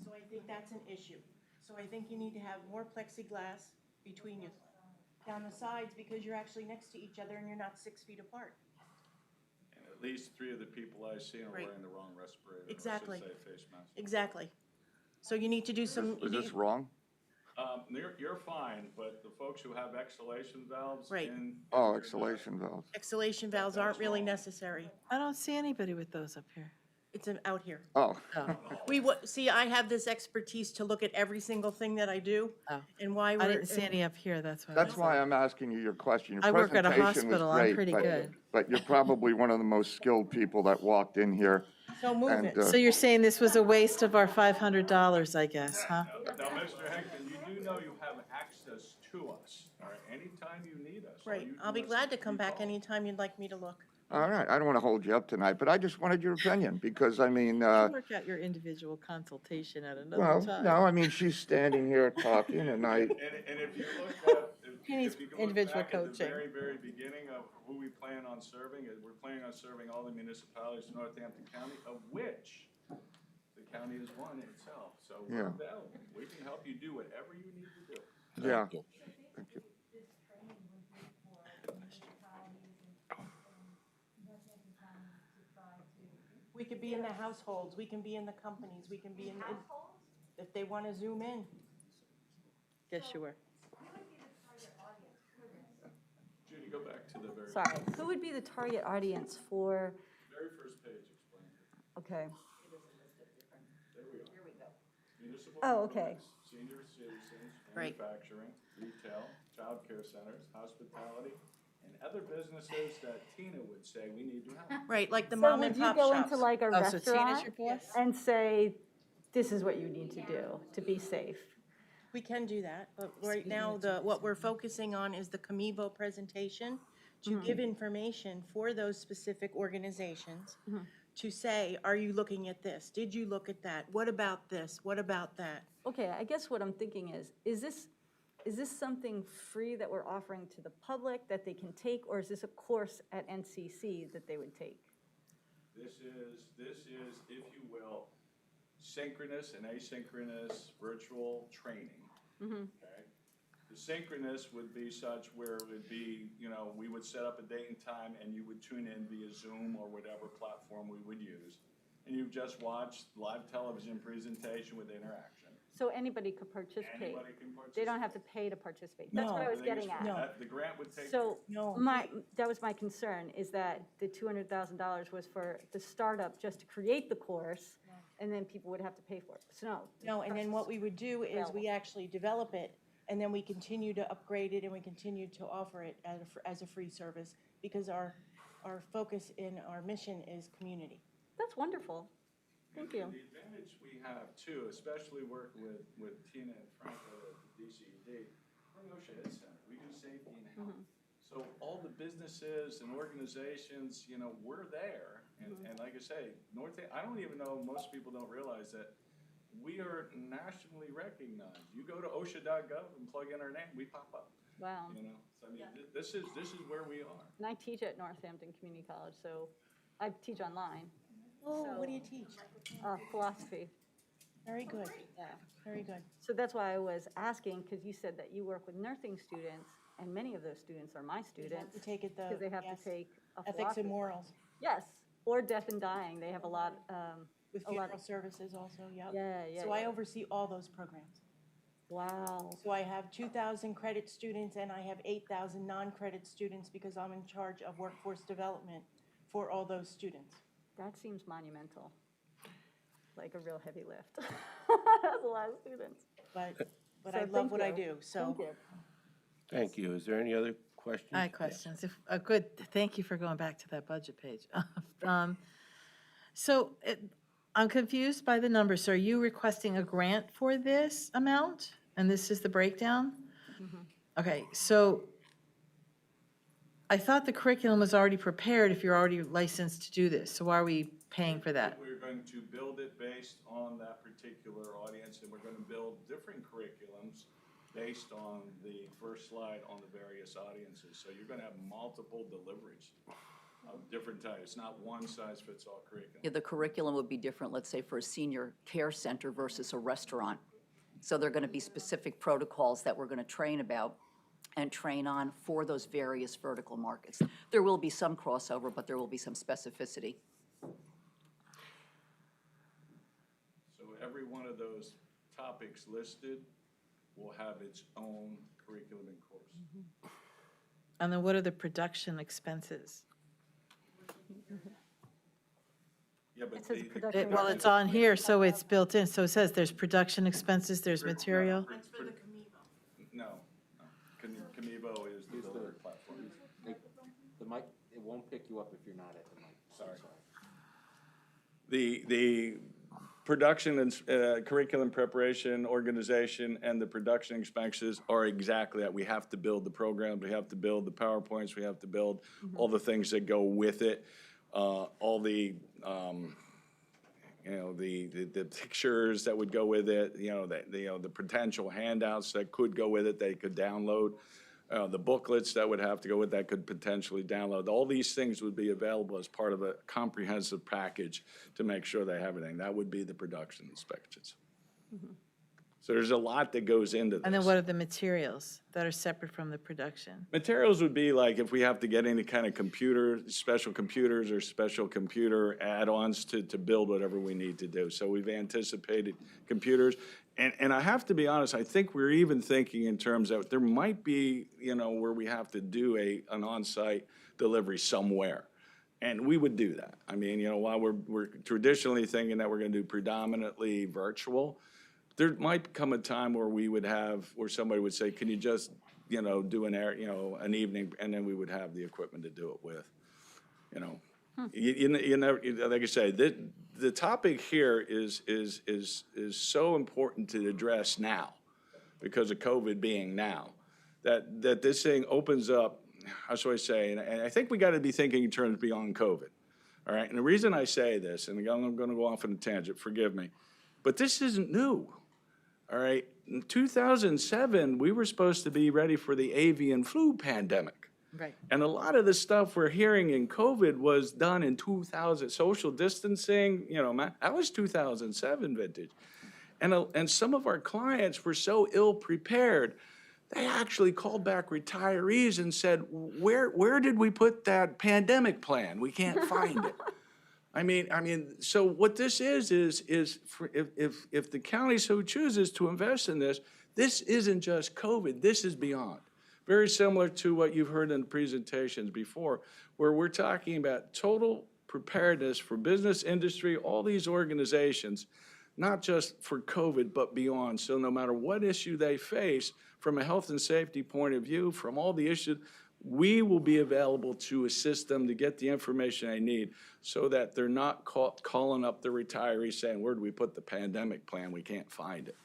So I think that's an issue. So I think you need to have more plexiglass between you, down the sides, because you're actually next to each other and you're not 6 feet apart. And at least 3 of the people I see are Right. wearing the wrong respirator. Exactly. Or I should say face mask. Exactly. So you need to do some. Is this wrong? You're fine, but the folks who have exhalation valves Right. Oh, exhalation valves. Exhalation valves aren't really necessary. I don't see anybody with those up here. It's out here. Oh, See, I have this expertise to look at every single thing that I do Oh. and why we're. I didn't see any up here, that's why. that's why I'm asking you your question. Your I work at a presentation was hospital, I'm great, pretty but- good. But you're probably one of the most skilled people that walked in here. So move And, it. So you're saying this was a waste of our $500, I guess, huh? Now, Mr. Heckman, you do know you have access to us, all right, anytime you need us. All Right. you I'll do be is glad to come you back call. anytime you'd like me to look. All right, I don't want to hold you up tonight, but I just wanted your opinion, because, I mean, We'll work out your individual consultation at another well, time. no, I mean, she's standing here talking, and I, And if you look at, He needs if you look individual back at the coaching. very beginning of who we plan on serving, we're planning on serving all the municipalities in Northampton County, of which the county is one itself. So we're Yeah. available. We can help you do whatever you need to do. yeah. Thank you. Thank you. We could be in the households, we can be in the companies, we can be in, if they want to zoom in. Yes, you were. Judy, go back to the very, Sorry, who would be the target audience for, very first page explains it. okay, There we are. Municipal Oh, okay. governments, senior citizens, Right. manufacturing, retail, childcare centers, hospitality, and other businesses that Tina would say we need to help. Right, like the so mom would and you pop go shops. into like a Oh, so Tina's restaurant your boss? and say, this is what you need to do to be safe? We can do that, but right now, what we're focusing on is the Comevo presentation to give information for those specific organizations to say, are you looking at this? Did you look at that? What about this? What about that? Okay, I guess what I'm thinking is this something free that we're offering to the public that they can take, or is this a course at NCC that they would take? This is, if you will, synchronous and asynchronous virtual training. Okay? The synchronous would be such where it would be, we would set up a date and time and you would tune in via Zoom or whatever platform we would use. And you just watch live television presentation with interaction. So anybody could participate? Anybody can participate. They don't have to pay to participate? That's what I was getting at. The grant would take. So No. that was my concern, is that the $200,000 was for the startup just to create the course, and then people would have to pay for it. So no. No, and then what we would do is we actually develop it, and then we continue to upgrade it, and we continue to offer it as a free service, because our focus in our mission is community. That's wonderful. Thank you. The advantage we have too, especially working with Tina and Franco at the DCED, we're an OSHA Ed Center. We do safety and health. So all the businesses and organizations, we're there. And like I say, I don't even know, most people don't realize that we are nationally recognized. You go to OSHA.gov and plug in our name, we pop up. Wow. So I mean, this is where we are. And I teach at Northampton Community College, so I teach online. Oh, So- what do you teach? Philosophy. Very good, Yeah. very good. So that's why I was asking, because you said that you work with nursing students, and many of those students are my students. To take it the, Because they have yes, to take a ethics philosophy. and morals, Yes, or death and dying. They have a lot, with a lot funeral of- services also, yep. yeah. So I oversee all those programs. Wow. So I have 2,000 credit students and I have 8,000 non-credit students because I'm in charge of workforce development for all those students. That seems monumental, like a real heavy lift. That's a lot of students. But So I love thank what I you. do, so. Thank you. Thank you. Is there any other questions? I have questions. Good, thank you for going back to that budget page. So I'm confused by the numbers. So are you requesting a grant for this amount? And this is the breakdown? Okay, so I thought the curriculum was already prepared if you're already licensed to do this. So why are we paying for that? We're going to build it based on that particular audience, and we're going to build different curriculums based on the first slide on the various audiences. So you're going to have multiple deliveries of different types, not one size fits all curriculum. Yeah, the curriculum would be different, let's say, for a senior care center versus a restaurant. So there are going to be specific protocols that we're going to train about and train on for those various vertical markets. There will be some crossover, but there will be some specificity. So every one of those topics listed will have its own curriculum and course. And then what are the production expenses? Yeah, but It says the production. Well, it's on here, so it's built in. So it says there's production expenses, there's material. That's for the Comevo. No. Comevo is the delivery platform. The mic, it won't pick you up if you're not at the mic. Sorry. The production and curriculum preparation, organization, and the production expenses are exactly that. We have to build the programs, we have to build the PowerPoints, we have to build all the things that go with it, all the, the pictures that would go with it, the potential handouts that could go with it, they could download. The booklets that would have to go with that could potentially download. All these things would be available as part of a comprehensive package to make sure they have everything. That would be the production inspections. So there's a lot that goes into this. And then what are the materials that are separate from the production? Materials would be like if we have to get any kind of special computers or special computer add-ons to build whatever we need to do. So we've anticipated computers. And I have to be honest, I think we're even thinking in terms of there might be, where we have to do an on-site delivery somewhere. And we would do that. I mean, while we're traditionally thinking that we're going to do predominantly virtual, there might come a time where where somebody would say, can you just, do an evening, and then we would have the equipment to do it with, like I say, the topic here is so important to address now, because of COVID being now, that this thing opens up, how should I say, and I think we got to be thinking in terms beyond COVID, all right? And the reason I say this, and I'm going to go off on a tangent, forgive me, but this isn't new. All right, in 2007, we were supposed to be ready for the avian flu pandemic. Right. And a lot of the stuff we're hearing in COVID was done in 2000, social distancing, that was 2007 vintage. And some of our clients were so ill prepared, they actually called back retirees and said, where did we put that pandemic plan? We can't find it. I mean, so what this is if the county so chooses to invest in this, this isn't just COVID, this is beyond. Very similar to what you've heard in the presentations before, where we're talking about total preparedness for business, industry, all these organizations, not just for COVID, but beyond. So no matter what issue they face, from a health and safety point of view, from all the issues, we will be available to assist them to get the information they need so that they're not calling up the retirees saying, where do we put the pandemic plan? We can't find it.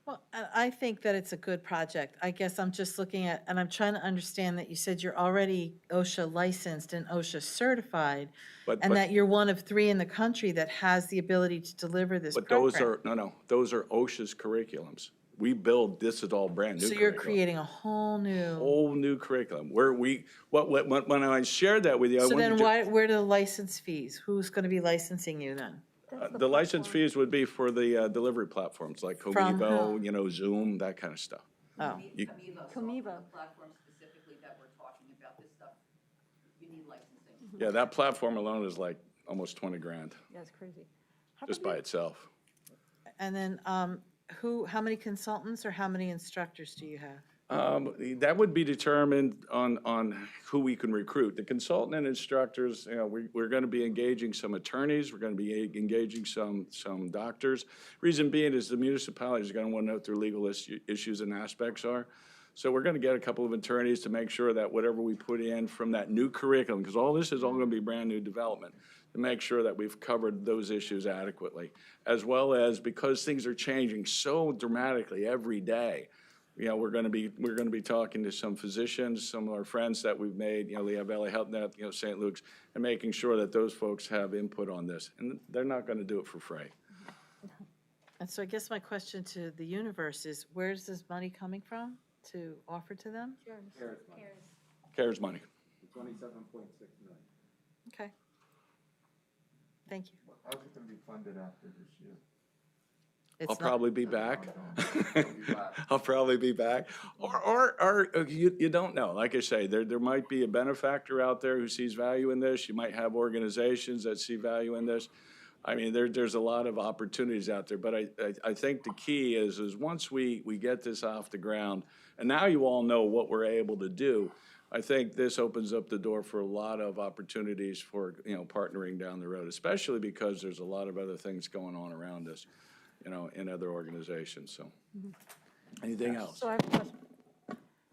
Well, I think that it's a good project. I guess I'm just looking at, and I'm trying to understand that you said you're already OSHA licensed and OSHA certified, and that you're one of 3 in the country that has the ability to deliver this program. Those are OSHA's curriculums. We build, this is all brand new. So you're creating a whole new curriculum where when I shared that with you. So then where are the license fees? Who's going to be licensing you then? The license fees would be for the delivery platforms like From Comevo, Zoom, that kind of stuff. Oh. Comevo platform specifically that we're talking about, this stuff, you need licensing. Yeah, that platform alone is like almost 20 grand Yeah, it's crazy. just by itself. And then how many consultants or how many instructors do you have? That would be determined on who we can recruit. The consultant and instructors, we're going to be engaging some attorneys. We're going to be engaging some doctors. Reason being is the municipalities are going to want to know what their legal issues and aspects are. So we're going to get a couple of attorneys to make sure that whatever we put in from that new curriculum, because all this is all going to be brand new development, to make sure that we've covered those issues adequately, as well as because things are changing so dramatically every day. We're going to be talking to some physicians, some of our friends that we've made, Lehigh Valley Health Net, St. Luke's, and making sure that those folks have input on this. And they're not going to do it for free. And so I guess my question to the universe is, where's this money coming from to offer to them? CARES money. 27.6 million. Okay. Thank you. How's it going to be funded after this year? I'll probably be back. I'll probably be back. Or you don't know. Like I say, there might be a benefactor out there who sees value in this. You might have organizations that see value in this. I mean, there's a lot of opportunities out there. But I think the key is once we get this off the ground, and now you all know what we're able to do, I think this opens up the door for a lot of opportunities for, partnering down the road, especially because there's a lot of other things going on around us, in other organizations. So, anything else? So I have a question.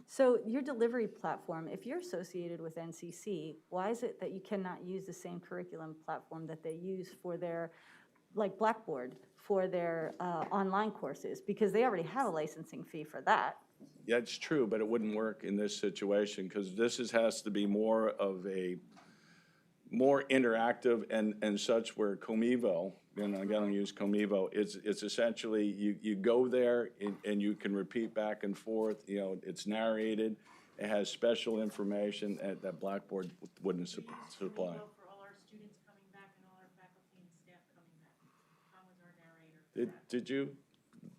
So your delivery platform, if you're associated with NCC, why is it that you cannot use the same curriculum platform that they use for their like Blackboard for their online courses, because they already have a licensing fee for that. Yeah, it's true, but it wouldn't work in this situation, because has to be more of a, more interactive and such, where Comevo, and again, I'll use Comevo, it's essentially, you go there and you can repeat back and forth, you know, it's narrated, it has special information that Blackboard wouldn't supply. For all our students coming back and all our faculty and staff coming back. Tom was our narrator. Did you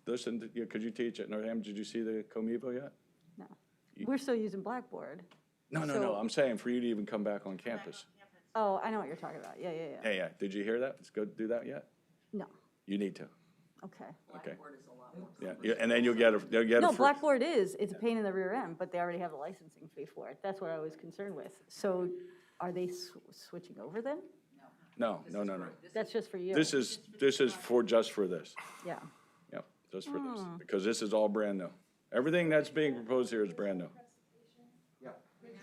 listen, could you teach at Northampton, did you see the Comevo yet? No. We're still using Blackboard. No, So- I'm saying for you to even come back on campus. Oh, I know what you're talking about. Yeah. Yeah, did you hear that? Let's go do that yet? No, You need to, okay. okay? Yeah, and then you'll get a. No, Blackboard it's a pain in the rear end, but they already have a licensing fee for it. That's what I was concerned with. So are they switching over then? No. That's just for you? This is just for this. Yeah. Yep, just for this, because this is all brand new. Everything that's being proposed here is brand new.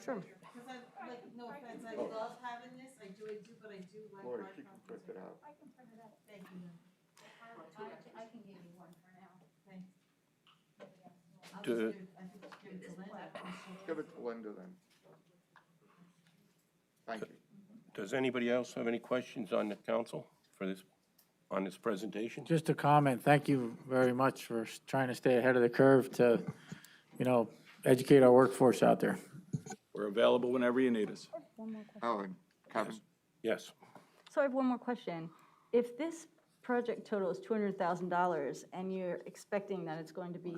Sure. Because I, like, no offense, I love having this, I do, but I do like Lori, hard she can copies. print it out. I can print it out. Thank you. I can give you one for now. Thanks. I'll Do- just I think just give it to Linda. Give it to Linda then. Thank you. Does anybody else have any questions on the council for this, on this presentation? Just a comment, thank you very much for trying to stay ahead of the curve to, educate our workforce out there. We're available whenever you need us. One more question. Oh, and Kevin? Yes. So I have one more question. If this project total is $200,000 and you're expecting that it's going to be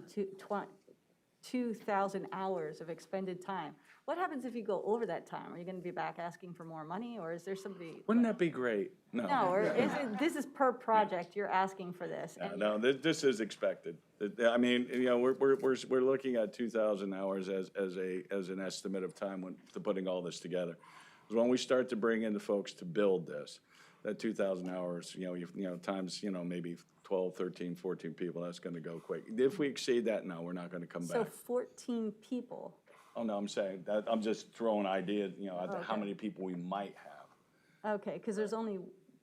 2,000 hours of expended time, what happens if you go over that time? Are you going to be back asking for more money, or is there somebody? Wouldn't that be great? No, or is it, this is per project, you're asking for this? and- No, this is expected. I mean, we're looking at 2,000 hours as an estimate of time to putting all this together. 'Cause when we start to bring in the folks to build this, that 2,000 hours, times, maybe 12, 13, 14 people, that's gonna go quick. If we exceed that, no, we're not gonna come So back. 14 people. Oh, no, I'm saying, that, I'm just throwing ideas, at how Okay. many people we might have. Okay, because there's only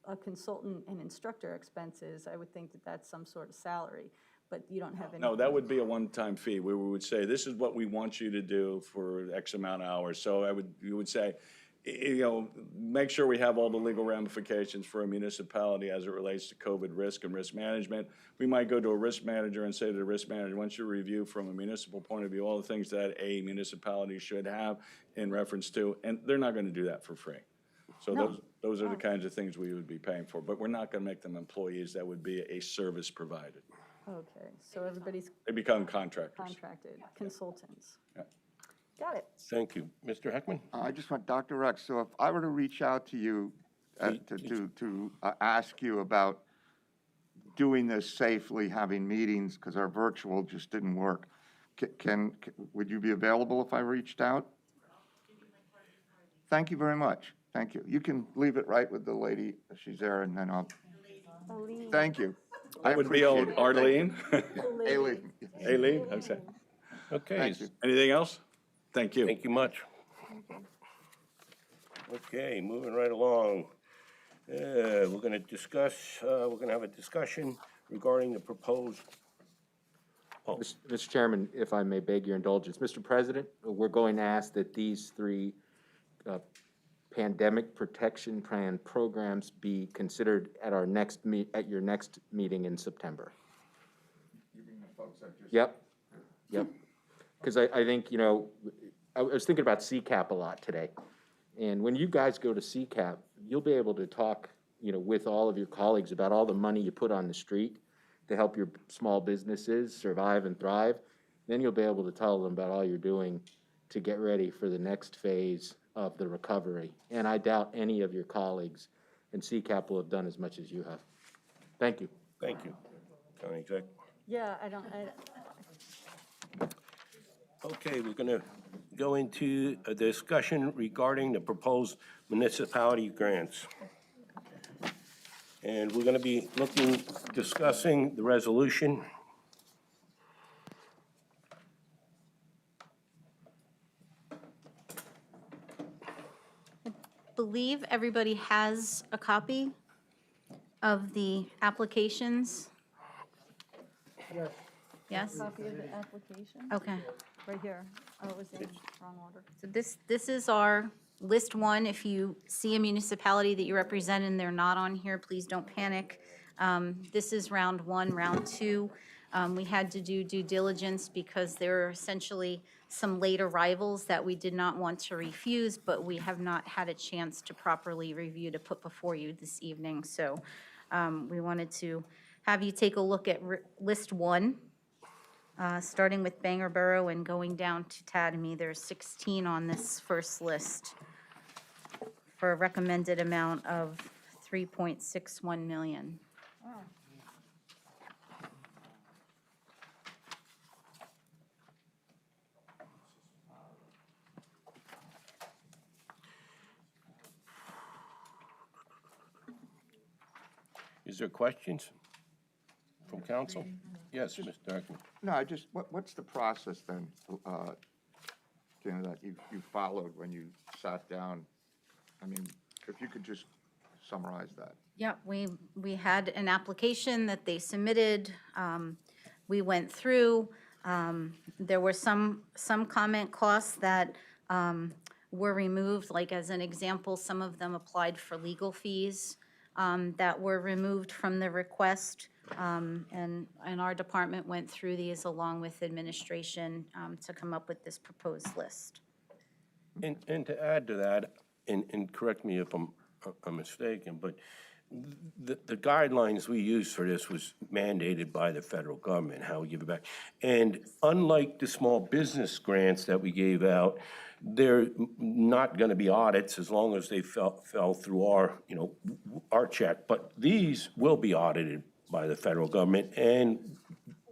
a consultant and instructor expenses. I would think that that's some sort of salary, but you don't have any. No, that would be a one-time fee, where we would say, this is what we want you to do for X amount of hours. So you would say, make sure we have all the legal ramifications for a municipality as it relates to COVID risk and risk management. We might go to a risk manager and say to the risk manager, once you review from a municipal point of view, all the things that a municipality should have in reference to, and they're not gonna do that for free. So No. those are the kinds of things we would be paying for, but we're not gonna make them employees. That would be a service provided. Okay, so everybody's They become contractors. contracted, consultants. Yeah. Got it. Thank you. Mr. Heckman? I just want, Dr. Rex, so if I were to reach out to you to ask you about doing this safely, having meetings, because our virtual just didn't work, would you be available if I reached out? Thank you very much. Thank you. You can leave it right with the lady, if she's there, and then I'll, Aline. thank you. I That would be appreciate it. Arlene? Aileen. Aileen, okay. Okay. Thank you. Anything else? Thank you. Thank you much. Okay, moving right along. We're gonna have a discussion regarding the proposed. Oh, Mr. Chairman, if I may beg your indulgence. Mr. President, we're going to ask that these three pandemic protection plan programs be considered at our at your next meeting in September. Yep. Because I think, I was thinking about CCAP a lot today. And when you guys go to CCAP, you'll be able to talk, with all of your colleagues about all the money you put on the street to help your small businesses survive and thrive. Then you'll be able to tell them about all you're doing to get ready for the next phase of the recovery. And I doubt any of your colleagues in CCAP will have done as much as you have. Thank you. thank you. County Exec. Yeah, Okay, we're gonna go into a discussion regarding the proposed municipality grants. And we're gonna be discussing the resolution. Believe everybody has a copy of the applications? Yes? Copy of the application, Okay. right here. Oh, it was in wrong order. So this is our list one. If you see a municipality that you represent and they're not on here, please don't panic. This is round one. Round two, we had to do due diligence because there are essentially some late arrivals that we did not want to refuse, but we have not had a chance to properly review to put before you this evening. So we wanted to have you take a look at list one. Starting with Bangor Borough and going down to Tatamy, there's 16 on this first list for a recommended amount of $3.61 million. Is there questions from council? Yes, Mr. Dirkman. No, I just, what's the process then, Tina, that you followed when you sat down? I mean, if you could just summarize that. Yeah, we had an application that they submitted. We went through. There were some comment costs that were removed, like as an example, some of them applied for legal fees that were removed from the request. And our department went through these along with administration to come up with this proposed list. And to add to that, and correct me if I'm mistaken, but the guidelines we used for this was mandated by the federal government, how we give it back. And unlike the small business grants that we gave out, they're not going to be audits as long as they fell through our, our check. But these will be audited by the federal government and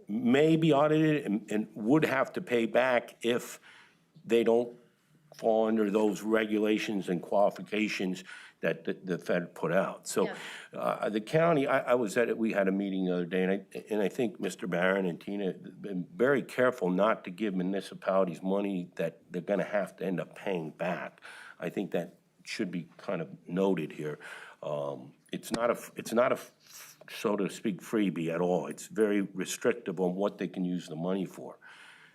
may be audited and would have to pay back if they don't fall under those regulations and qualifications that the Fed put out. So the county, I was at it, we had a meeting the other day, and I think Mr. Barron and Tina have been very careful not to give municipalities money that they're gonna have to end up paying back. I think that should be kind of noted here. It's not a so to speak freebie at all. It's very restrictive on what they can use the money for.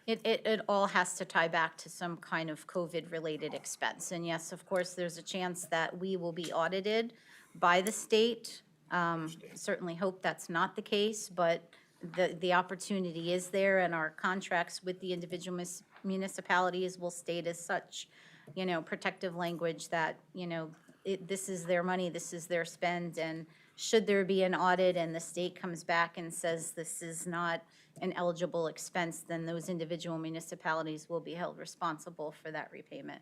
It all has to tie back to some kind of COVID-related expense. And yes, of course, there's a chance that we will be audited by the state. Certainly hope that's not the case, but the opportunity is there, and our contracts with the individual municipalities will state as such, protective language that, this is their money, this is their spend, and should there be an audit and the state comes back and says this is not an eligible expense, then those individual municipalities will be held responsible for that repayment.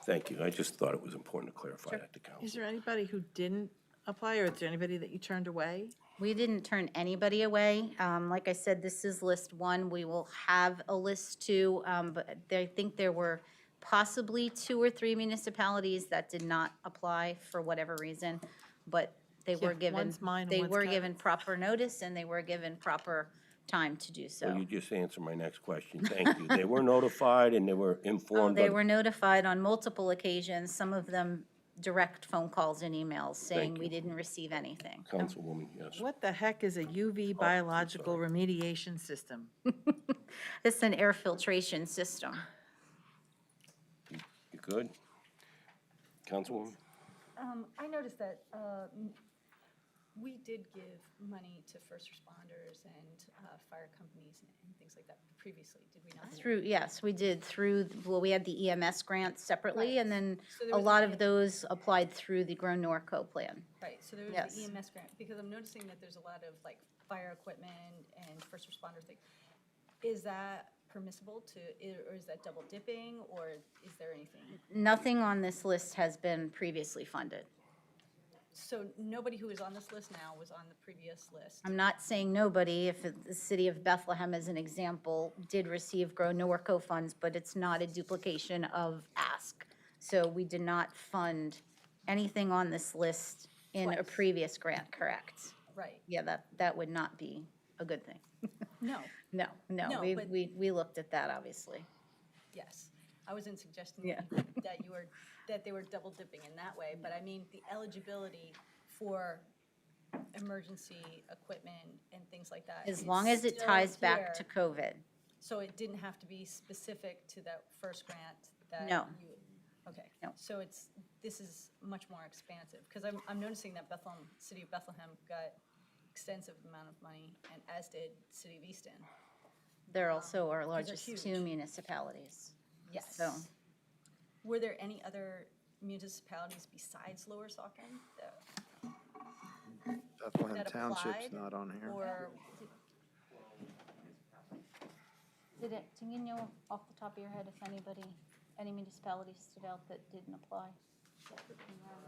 Thank you. I just thought it was important to clarify that to council. Is there anybody who didn't apply, or is there anybody that you turned away? We didn't turn anybody away. Like I said, this is list one. We will have a list two, but I think there were possibly 2 or 3 municipalities that did not apply for whatever reason, but they were given, one's mine and they one's were Kevin's. given proper notice and they were given proper time to do so. Well, you just answered my next question. Thank you. They were notified and they were informed. They by- were notified on multiple occasions, some of them direct phone calls and emails saying we didn't receive anything. Councilwoman, yes. What the heck is a UV biological remediation system? It's an air filtration system. You good? Councilwoman? I noticed that we did give money to first responders and fire companies and things like that previously, did we not? Yes, we did we had the EMS grant separately, Right. and then So there a was lot an of those applied through the Grow Norco plan. Right, so there was Yes. the EMS grant, because I'm noticing that there's a lot of like fire equipment and first responder things. Is that permissible or is that double dipping, or is there anything? Nothing on this list has been previously funded. So nobody who is on this list now was on the previous list? I'm not saying nobody. If the city of Bethlehem, as an example, did receive Grow Norco funds, but it's not a duplication of ask. So we did not fund anything on this list in a Twice. previous grant, correct? Right, Yeah, that would not be a good thing. no, No, No, but- we looked at that, obviously. yes. I wasn't suggesting Yeah. that they were double dipping in that way, but I mean, the eligibility for emergency equipment and things like that. As It's long as it still ties back to here. COVID. So it didn't have to be specific to that first grant that No. you, okay. No. So this is much more expansive, because I'm noticing that City of Bethlehem got extensive amount of money, and as did City of Easton. They're also our are largest huge. two municipalities. Yes. So, Were there any other municipalities besides Lower Saucon Bethlehem that Township's applied, not on here. or, do you know off the top of your head if any municipalities stood out that didn't apply?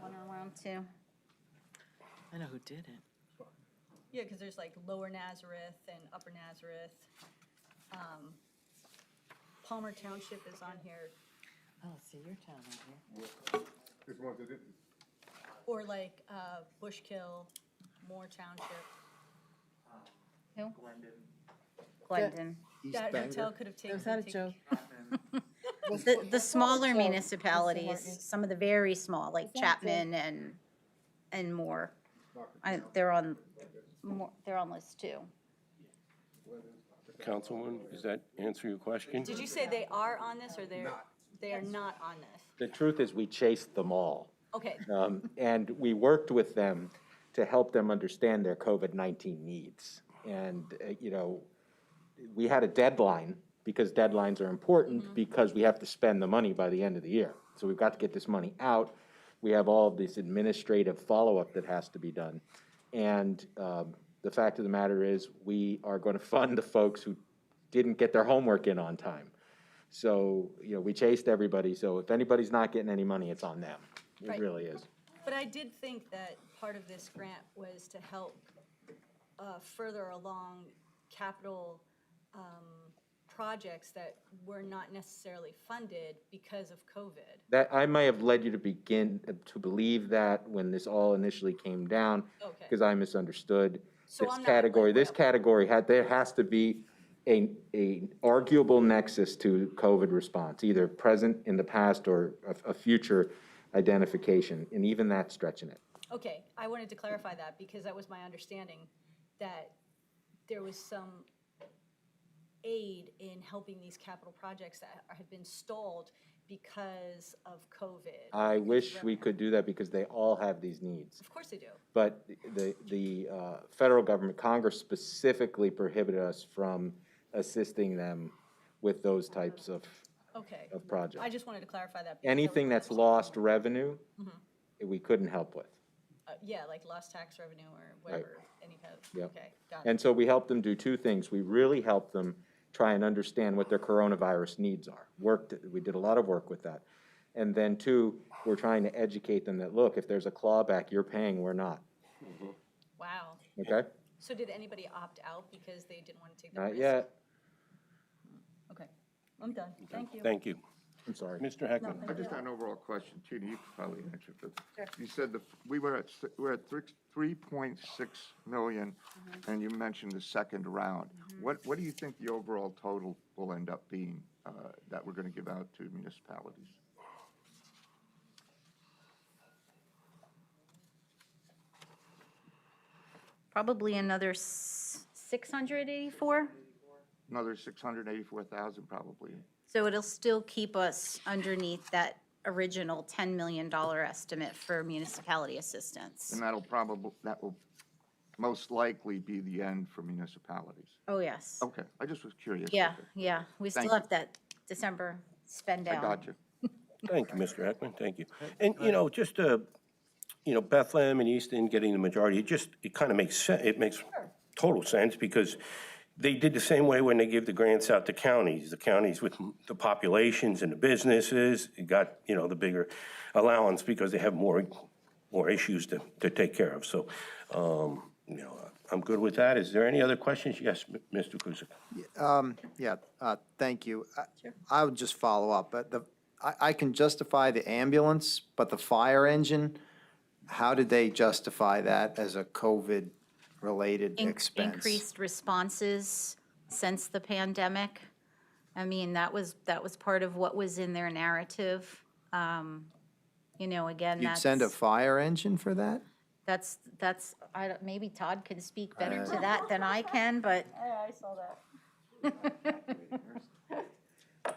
Round 1 or round 2? I know who did it. yeah, because there's like Lower Nazareth and Upper Nazareth. Palmer Township is on here, Oh, see your town on here. or like Bushkill, Moore Township. Who? Glendon. East That Bangor. hotel could have taken. Was that a joke? The smaller municipalities, some of the very small, like Chapman and more, they're on list 2. Councilwoman, does that answer your question? Did you say they are on this, or they are not on this? The truth is, we chased them all. Okay, And we worked with them to help them understand their COVID-19 needs. And, we had a deadline, because deadlines are important, because we have to spend the money by the end of the year. So we've got to get this money out. We have all of this administrative follow-up that has to be done. And the fact of the matter is, we are going to fund the folks who didn't get their homework in on time. So, we chased everybody, so if anybody's not getting any money, it's on them. It Right. really is. but I did think that part of this grant was to help further along capital projects that were not necessarily funded because of COVID. That, I may have led you to begin to believe that when this all initially came down, Okay. because I misunderstood So this I'm not, category. like, This well- category there has to be a arguable nexus to COVID response, either present in the past or a future identification, and even that's stretching it. Okay, I wanted to clarify that, because that was my understanding, that there was some aid in helping these capital projects that have been stalled because of COVID. I wish we could do that, because they all have these needs. Of course they do. But the federal government, Congress specifically prohibited us from assisting them with those types of Okay. projects. I just wanted to clarify that. because that was Anything my that's lost revenue, Mm-hmm. we couldn't help with. Yeah, like lost tax revenue or whatever, any kind of, Yep. okay, got it. And so we helped them do 2 things. We really helped them try and understand what their coronavirus needs are. We did a lot of work with that. And then 2, we're trying to educate them that, look, if there's a clawback, you're paying, we're not. Wow. Okay? So did anybody opt out because they didn't want to take the risk? Not yet. Okay, I'm done, thank you. Thank you. I'm sorry. Mr. Heckman? I just got an overall question, Tina, you could probably answer this. You said we're at 3.6 million, and you mentioned the second round. What do you think the overall total will end up being, that we're gonna give out to municipalities? Probably another 684. Another 684,000 probably. So it'll still keep us underneath that original $10 million estimate for municipality assistance. And that will most likely be the end for municipalities. Oh, yes. Okay, I just was curious. Yeah, yeah. We still Thank have that December spend down. I got you. Thank you, Mr. Heckman, thank you. And, just, Bethlehem and Easton getting the majority, it kind of makes sense, it makes total sense, because they did the same way when they give the grants out to counties. The counties with the populations and the businesses, got, the bigger allowance because they have more issues to take care of. So, I'm good with that. Is there any other questions? Yes, Mr. Kuzic. Thank you. I would just follow up, but I can justify the ambulance, but the fire engine, how did they justify that as a COVID-related expense? Increased responses since the pandemic. I mean, that was part of what was in their narrative. Again, You'd that's. send a fire engine for that? That's, I don't, maybe Todd can speak better to that than I can, but. Yeah, I saw that.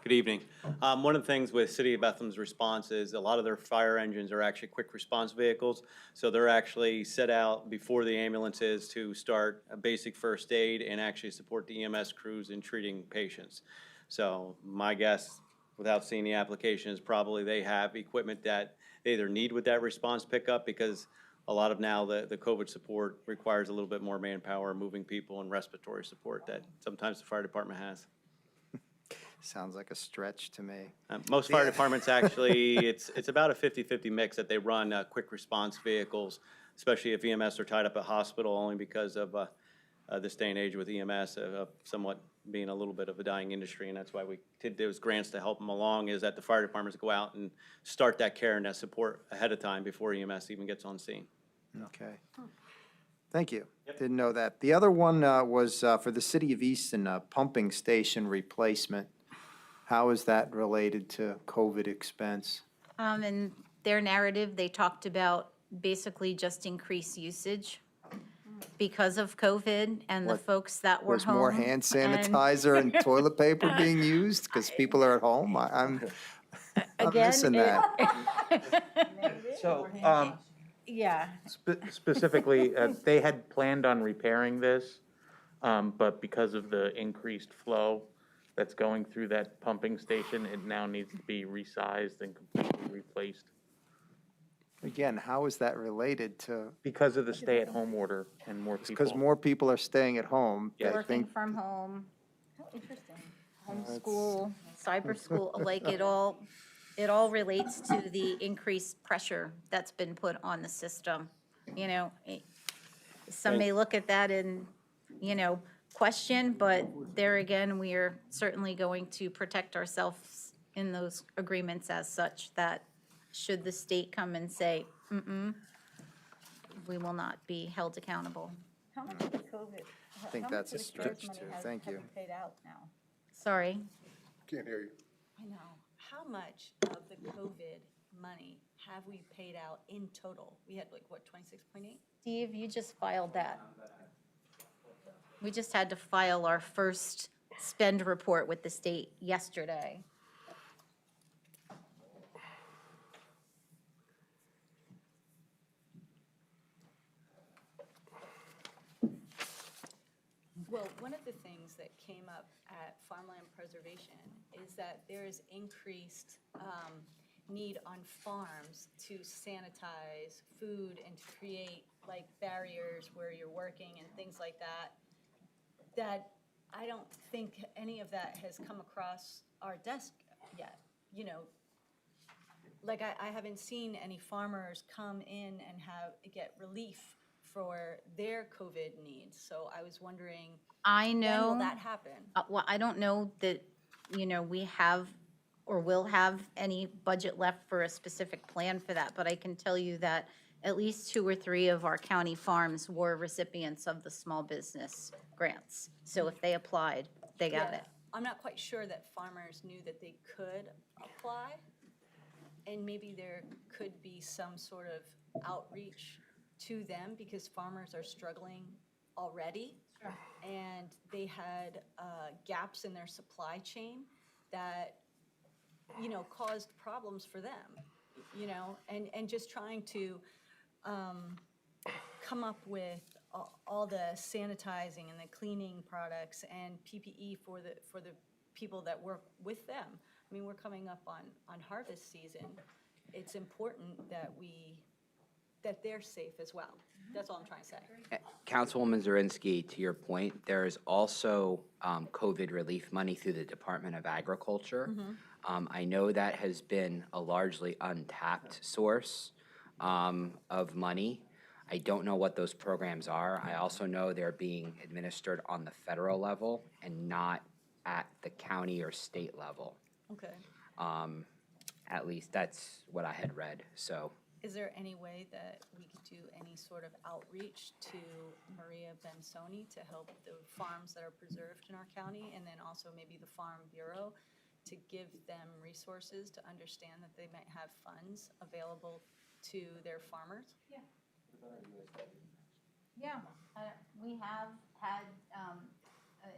Good evening. One of the things with City of Bethlehem's response is a lot of their fire engines are actually quick response vehicles. So they're actually set out before the ambulances to start a basic first aid and actually support the EMS crews in treating patients. So my guess, without seeing the application, is probably they have equipment that they either need with that response pickup, because a lot of now the COVID support requires a little bit more manpower, moving people, and respiratory support that sometimes the fire department has. Sounds like a stretch to me. Most fire departments actually, it's about a 50-50 mix that they run quick response vehicles, especially if EMS are tied up at hospital, only because of this day and age with EMS somewhat being a little bit of a dying industry, and that's why we did those grants to help them along, is that the fire departments go out and start that care and that support ahead of time before EMS even gets on scene. Okay. Thank you. Didn't know that. The other one was for the City of Easton, pumping station replacement. How is that related to COVID expense? In their narrative, they talked about basically just increased usage because of COVID and the What, folks that were Was home. more hand and- sanitizer and toilet paper being used because people are at home? I'm Again, missing that. So, Yeah. specifically, they had planned on repairing this, but because of the increased flow that's going through that pumping station, it now needs to be resized and completely replaced. Again, how is that related to, Because of the stay-at-home order and more people. because more people are staying at home? Yeah. I Working think from home. Interesting. Homeschool, cyber school, like it all relates to the increased pressure that's been put on the system. You know, some may look at that and, question, but there again, we are certainly going to protect ourselves in those agreements as such that should the state come and say, we will not be held accountable. How much of the COVID? I think that's a stretch too. Thank you. Paid out now. Sorry. Can't hear you. I know. How much of the COVID money have we paid out in total? We had 26.8? Steve, you just filed that. We just had to file our first spend report with the state yesterday. Well, one of the things that came up at Farmland Preservation is that there is increased need on farms to sanitize food and to create barriers where you're working and things like that, that I don't think any of that has come across our desk yet. I haven't seen any farmers come in and get relief for their COVID needs. So I was wondering, I when know. will that happen? Well, I don't know that, we have or will have any budget left for a specific plan for that, but I can tell you that at least 2 or 3 of our county farms were recipients of the small business grants. So if they applied, they got Yeah. it. I'm not quite sure that farmers knew that they could apply, and maybe there could be some sort of outreach to them because farmers are struggling already. And they had gaps in their supply chain that, caused problems for them, and just trying to come up with all the sanitizing and the cleaning products and PPE for the people that work with them. I mean, we're coming up on harvest season. It's important that they're safe as well. That's all I'm trying to say. Councilwoman Zirinsky, to your point, there is also COVID relief money through the Department of Agriculture. I know that has been a largely untapped source of money. I don't know what those programs are. I also know they're being administered on the federal level and not at the county or state level. Okay. At least that's what I had read, so. Is there any way that we could do any sort of outreach to Maria Bensoni to help the farms that are preserved in our county, and then also maybe the Farm Bureau to give them resources to understand that they might have funds available to their farmers? Yeah. Yeah, we have had an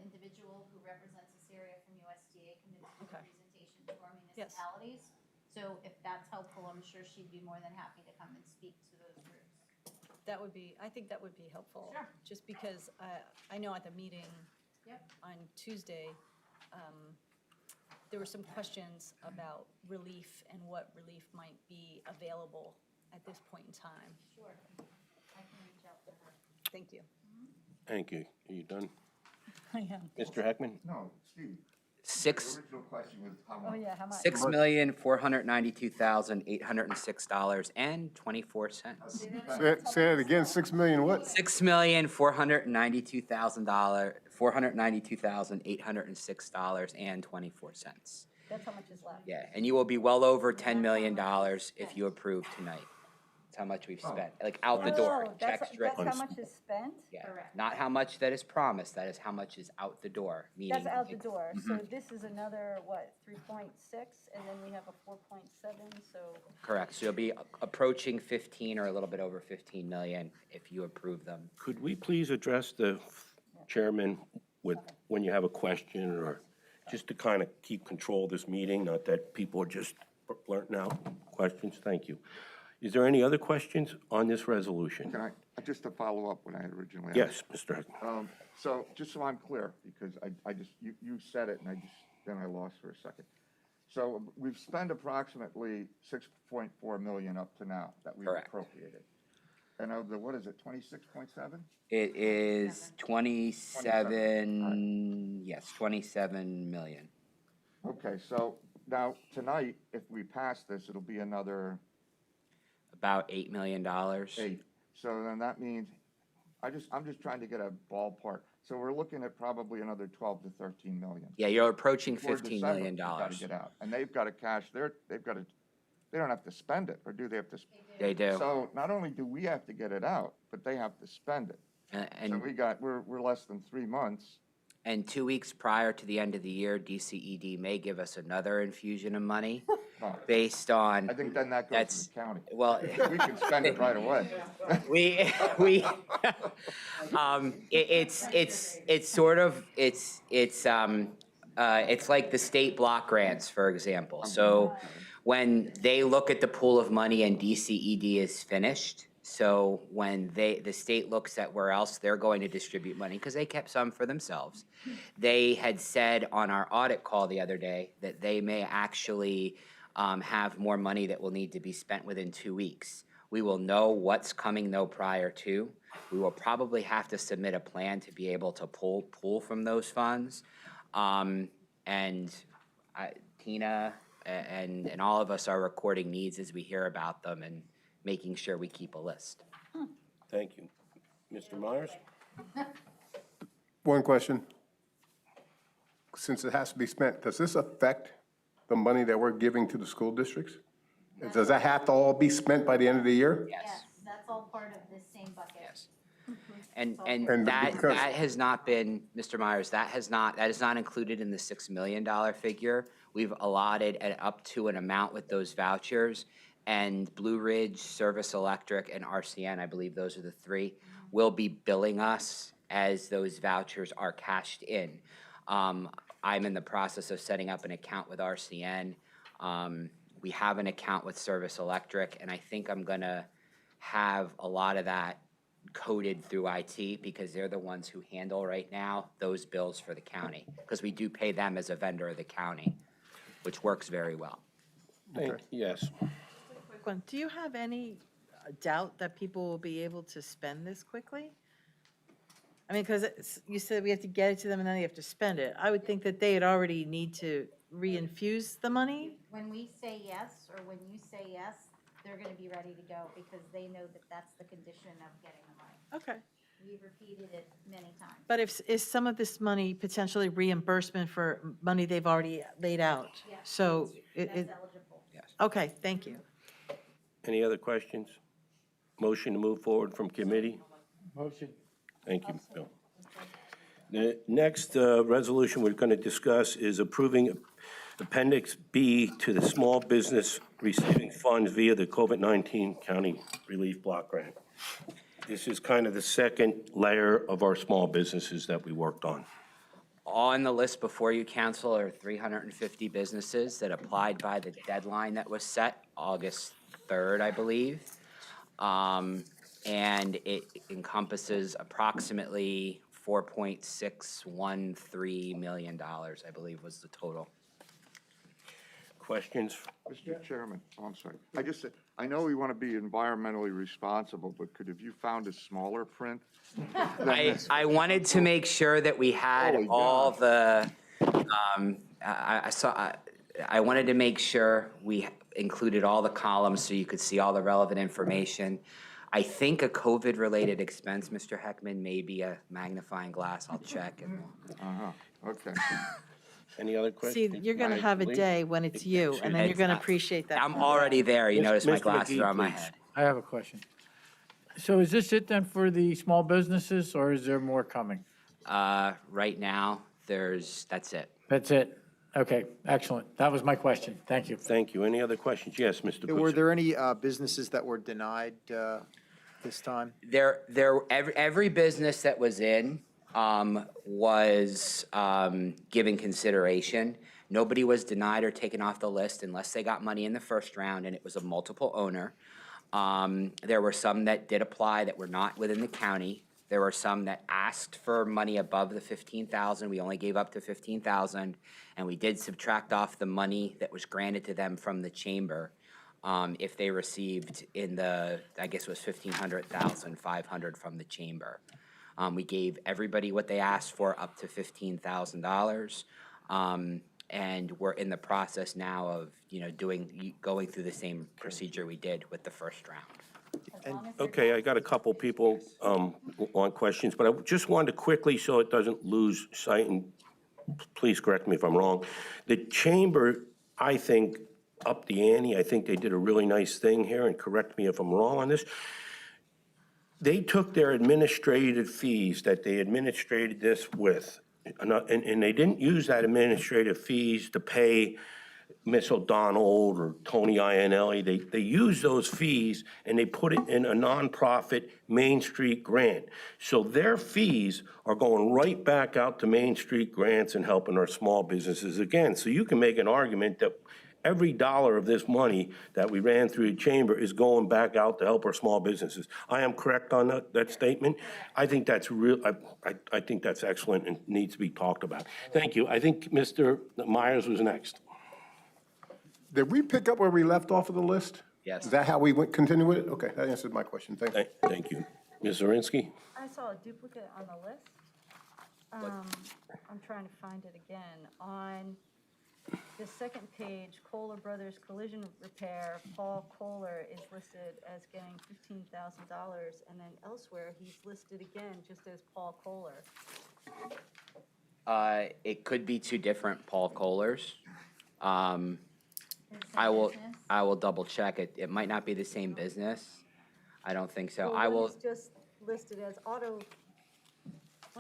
individual who represents this area from USDA come in to do a presentation to our municipalities. So if that's helpful, I'm sure she'd be more than happy to come and speak to those groups. That would be, I think that would be helpful. Sure. Just because I know at the meeting Yep. on Tuesday, there were some questions about relief and what relief might be available at this point in time. Sure. I can reach out to her. Thank you. Thank you. Are you done? I am. Mr. Heckman? No, Steve. Six- The original question was how Oh, much? yeah, how much? $6,492,806.24. Say that again, 6 million what? $6,492,806.24. That's how much is left. Yeah, and you will be well over $10 million if you approve tonight. That's how much we've spent, like out the door, Oh, checks that's written. how much is spent? Yeah, not how much that is promised, that is how much is out the door, meaning. That's out the door. So Mhm. this is another, what, 3.6, and then we have a 4.7, so. Correct, so you'll be approaching 15 or a little bit over 15 million if you approve them. Could we please address the chairman with, when you have a question, or just to kind of keep control of this meeting, not that people are just blurting out questions? Thank you. Is there any other questions on this resolution? Can I, just to follow up what I had originally asked? Yes, Mr. Heckman. So, just so I'm clear, because I just, you said it, and then I lost for a second. So, we've spent approximately 6.4 million up to now that we've Correct. appropriated. And of the, what is it, 26.7? It is 27, yes, 27 million. Okay, so now, tonight, if we pass this, it'll be another About $8 million. 8. So then that means, I'm just trying to get a ballpark. So we're looking at probably another 12 to 13 million. Yeah, you're approaching Before $15 December, million. we've got to get out. And they've got to cash, they don't have to spend it, or do they have to? They do. So not only do we have to get it out, but they have to spend it. And So we're less than 3 months. And 2 weeks prior to the end of the year, DCED may give us another infusion of money based on. I think then that goes to the county. Well. We can spend it right away. It's sort of, it's like the state block grants, for example. So when they look at the pool of money and DCED is finished, so when the state looks at where else they're going to distribute money, because they kept some for themselves, they had said on our audit call the other day that they may actually have more money that will need to be spent within 2 weeks. We will know what's coming though prior to. We will probably have to submit a plan to be able to pull from those funds. Tina and all of us are recording needs as we hear about them and making sure we keep a list. Thank you. Mr. Myers? One question. Since it has to be spent, does this affect the money that we're giving to the school districts? Does that have to all be spent by the end of the year? Yes, that's all part of this same bucket. Yes. And And that because- has not been, Mr. Myers, that is not included in the $6 million figure. We've allotted up to an amount with those vouchers, and Blue Ridge, Service Electric, and RCN, I believe those are the three, will be billing us as those vouchers are cashed in. I'm in the process of setting up an account with RCN. We have an account with Service Electric, and I think I'm gonna have a lot of that coded through IT because they're the ones who handle right now those bills for the county, because we do pay them as a vendor of the county, which works very well. Yes. Quick one, do you have any doubt that people will be able to spend this quickly? I mean, because you said we have to get it to them and then they have to spend it. I would think that they'd already need to reinfuse the money. When we say yes, or when you say yes, they're gonna be ready to go because they know that that's the condition of getting the money. Okay. We've repeated it many times. But is some of this money potentially reimbursement for money they've already laid out? Yeah. So That's it, eligible. okay, thank you. Any other questions? Motion to move forward from committee? Motion. Thank you, Bill. The next resolution we're going to discuss is approving Appendix B to the small business receiving funds via the COVID-19 County Relief Block Grant. This is kind of the second layer of our small businesses that we worked on. On the list before you, council, are 350 businesses that applied by the deadline that was set, August 3rd, I believe. And it encompasses approximately $4.613 million, I believe was the total. Questions? Mr. Chairman, oh, I'm sorry. I know we want to be environmentally responsible, but have you found a smaller print? I wanted to make sure that we had Holy all God. the, I wanted to make sure we included all the columns so you could see all the relevant information. I think a COVID-related expense, Mr. Heckman, may be a magnifying glass. I'll check. Okay. Any other questions? See, you're going to have a day when it's you, and then you're going to appreciate that. I'm already there. You notice my Mr. glasses McGee, are on my please. head. I have a question. So is this it then for the small businesses, or is there more coming? Right now, that's it. That's it? Okay, excellent. That was my question. Thank you. Thank you. Any other questions? Yes, Mr. Were Butcher. there any businesses that were denied this time? Every business that was in was given consideration. Nobody was denied or taken off the list unless they got money in the first round and it was a multiple owner. There were some that did apply that were not within the county. There were some that asked for money above the $15,000. We only gave up to $15,000, and we did subtract off the money that was granted to them from the chamber. If they received in the, I guess it was $1,500 from the chamber. We gave everybody what they asked for, up to $15,000. And we're in the process now of, going through the same procedure we did with the first round. Okay, I got a couple people want questions, but I just wanted to quickly, so it doesn't lose sight, and please correct me if I'm wrong. The chamber, I think, upped the ante. I think they did a really nice thing here, and correct me if I'm wrong on this. They took their administrative fees that they administrated this with, and they didn't use that administrative fees to pay Miss O'Donnell or Tony Iannelli. They used those fees and they put it in a nonprofit Main Street grant. So their fees are going right back out to Main Street grants and helping our small businesses again. So you can make an argument that every dollar of this money that we ran through the chamber is going back out to help our small businesses. I am correct on that statement. I think that's real. I think that's excellent and needs to be talked about. Thank you. I think Mr. Myers was next. Did we pick up where we left off of the list? Yes. Is that how we went, continue with it? Okay, that answered my question. Thank you. Thank you. Ms. Zirinsky? I saw a duplicate on the list. I'm trying to find it again. On the second page, Kohler Brothers Collision Repair, Paul Kohler is listed as getting $15,000, and then elsewhere, he's listed again just as Paul Kohler. It could be two different Paul Kohlers. I will double check it. It might not be the same business. I don't think so. I will. One is just listed as one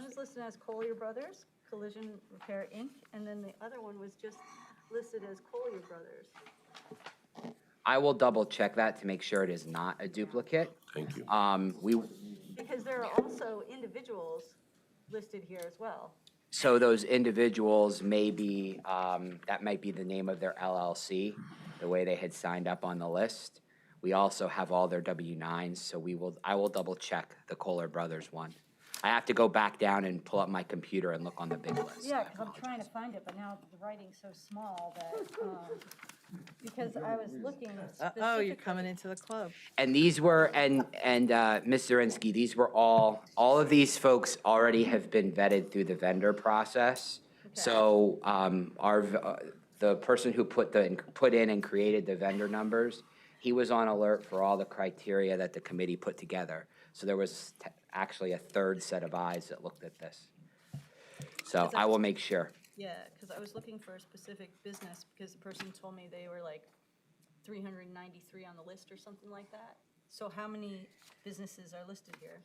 is listed as Collier Brothers Collision Repair, Inc., and then the other one was just listed as Collier Brothers. I will double check that to make sure it is not a duplicate. Thank you. Because there are also individuals listed here as well. So those individuals may be, that might be the name of their LLC, the way they had signed up on the list. We also have all their W-9s, so I will double check the Kohler Brothers one. I have to go back down and pull up my computer and look on the big list. Yeah, because I'm trying to find it, but now the writing's so small that, because I was looking specifically. Oh, you're coming into the club. And these were, and Ms. Zirinsky, these were all of these folks already have been vetted through the vendor process. Okay. So the person who put in and created the vendor numbers, he was on alert for all the criteria that the committee put together. So there was actually a third set of eyes that looked at this. So I will make sure. Yeah, because I was looking for a specific business because the person told me they were like 393 on the list or something like that. So how many businesses are listed here?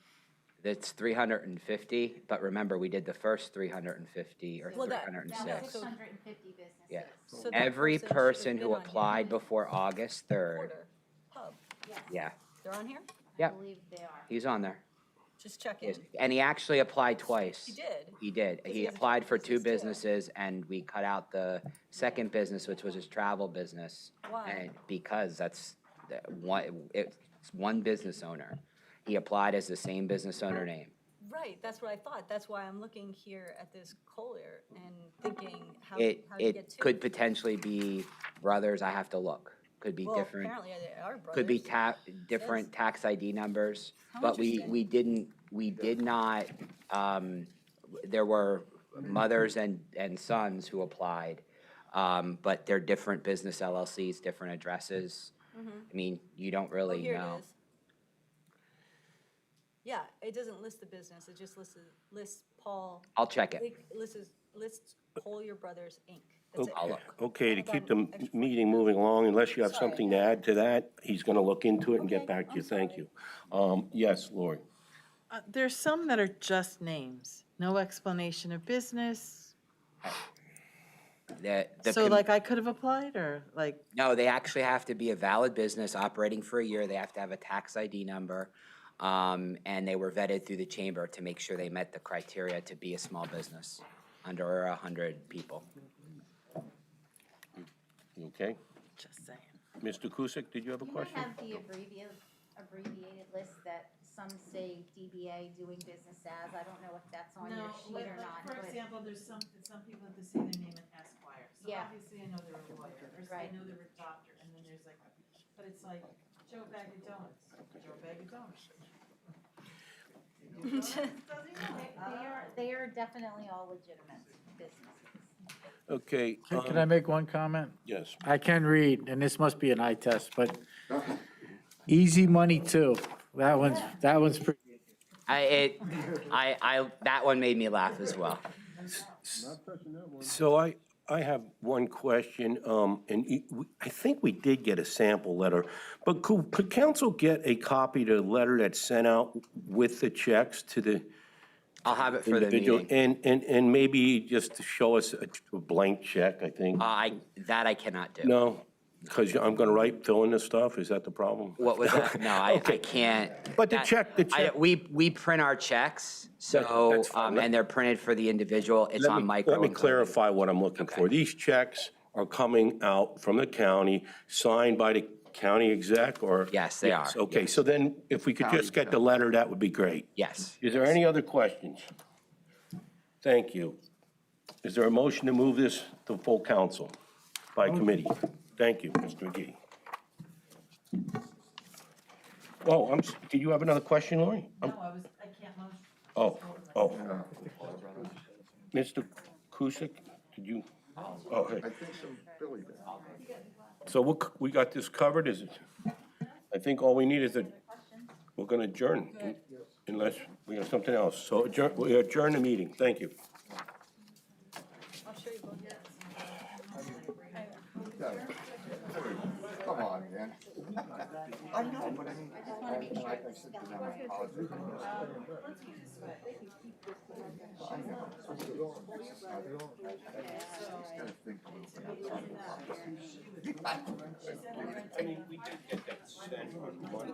It's 350, but remember, we did the first 350 or Well, that- 306. so- 650 businesses. Yeah. So that Every person should person have who been on here. applied before August 3rd, Porter, Hub, yeah, they're on here? I Yep. believe they are. he's on there. Just check in. And he actually applied twice. He did? He did. Because He he has a applied for two business too. businesses, and we cut out the second business, which was his travel business. Why? And because it's one business owner. He applied as the same business owner name. Right, that's what I thought. That's why I'm looking here at this Kohler and thinking, how It, do you get it two? could potentially be brothers, I have to look. Could be Well, different. apparently they are brothers. Could be different tax ID numbers, How but interesting. we did not, there were mothers and sons who applied, but they're different business LLCs, different addresses. I mean, you don't Oh, really here know. it is. Yeah, it doesn't list the business, it just lists Paul. I'll check it. Lists Collier Brothers, Inc. That's it. I'll look. Okay, to Hold keep on, the extra meeting moving along, unless you have Sorry. something to add to that, he's gonna look into it and get Okay, back to you. I'm Thank sorry. you. Yes, Lori? There's some that are just names, no explanation of business. So like I could have applied or like, No, they actually have to be a valid business operating for a year. They have to have a tax ID number. And they were vetted through the chamber to make sure they met the criteria to be a small business under 100 people. You okay? just saying. Mr. Kusick, did you have a You might question? have the abbreviated list that some say DBA, doing business as. I don't know if that's on your sheet or not. For but- example, there's some people that say their name in Esquire. So Yeah. obviously I know they're a lawyer, or I Right. know they're a doctor, and then there's like, but it's like Joe Bag of Donuts, Joe Bag of Donuts. They are definitely all legitimate businesses. Okay. Can I make one comment? Yes. I can read, and this must be an eye test, but Easy Money too. That one's pretty. That one made me laugh as well. So I have one question, and I think we did get a sample letter, but could council get a copy of the letter that's sent out with the checks to the I'll have it for the individual? meeting. And maybe just to show us a blank check, I think? That I cannot do. No, because I'm gonna fill in this stuff, is that the problem? What was that? No, I Okay. can't. But the That- check. We print our checks, so, That's fine. and they're printed for the individual. It's on micro. Let me encoding. clarify what I'm looking for. These checks are coming out from the county, signed by the county exec, or? Yes, they are. Okay, so then if we could just get the letter, that would be great. Yes. Is there any other questions? Thank you. Is there a motion to move this to full council by committee? Thank you, Mr. McGee. Oh, did you have another question, Lori? No, I can't motion. Oh. Mr. Kusick, did you? Oh, hey. I think so, Billy did. So we got this covered, is it? I think all we need is we're gonna adjourn, unless we have something else. So we adjourn the meeting, thank you. I'll show you both. Come on, man. I know, but I mean, I sit down and apologize. I know. Just gotta think a little bit outside the box. I mean, we did get that sent on Monday.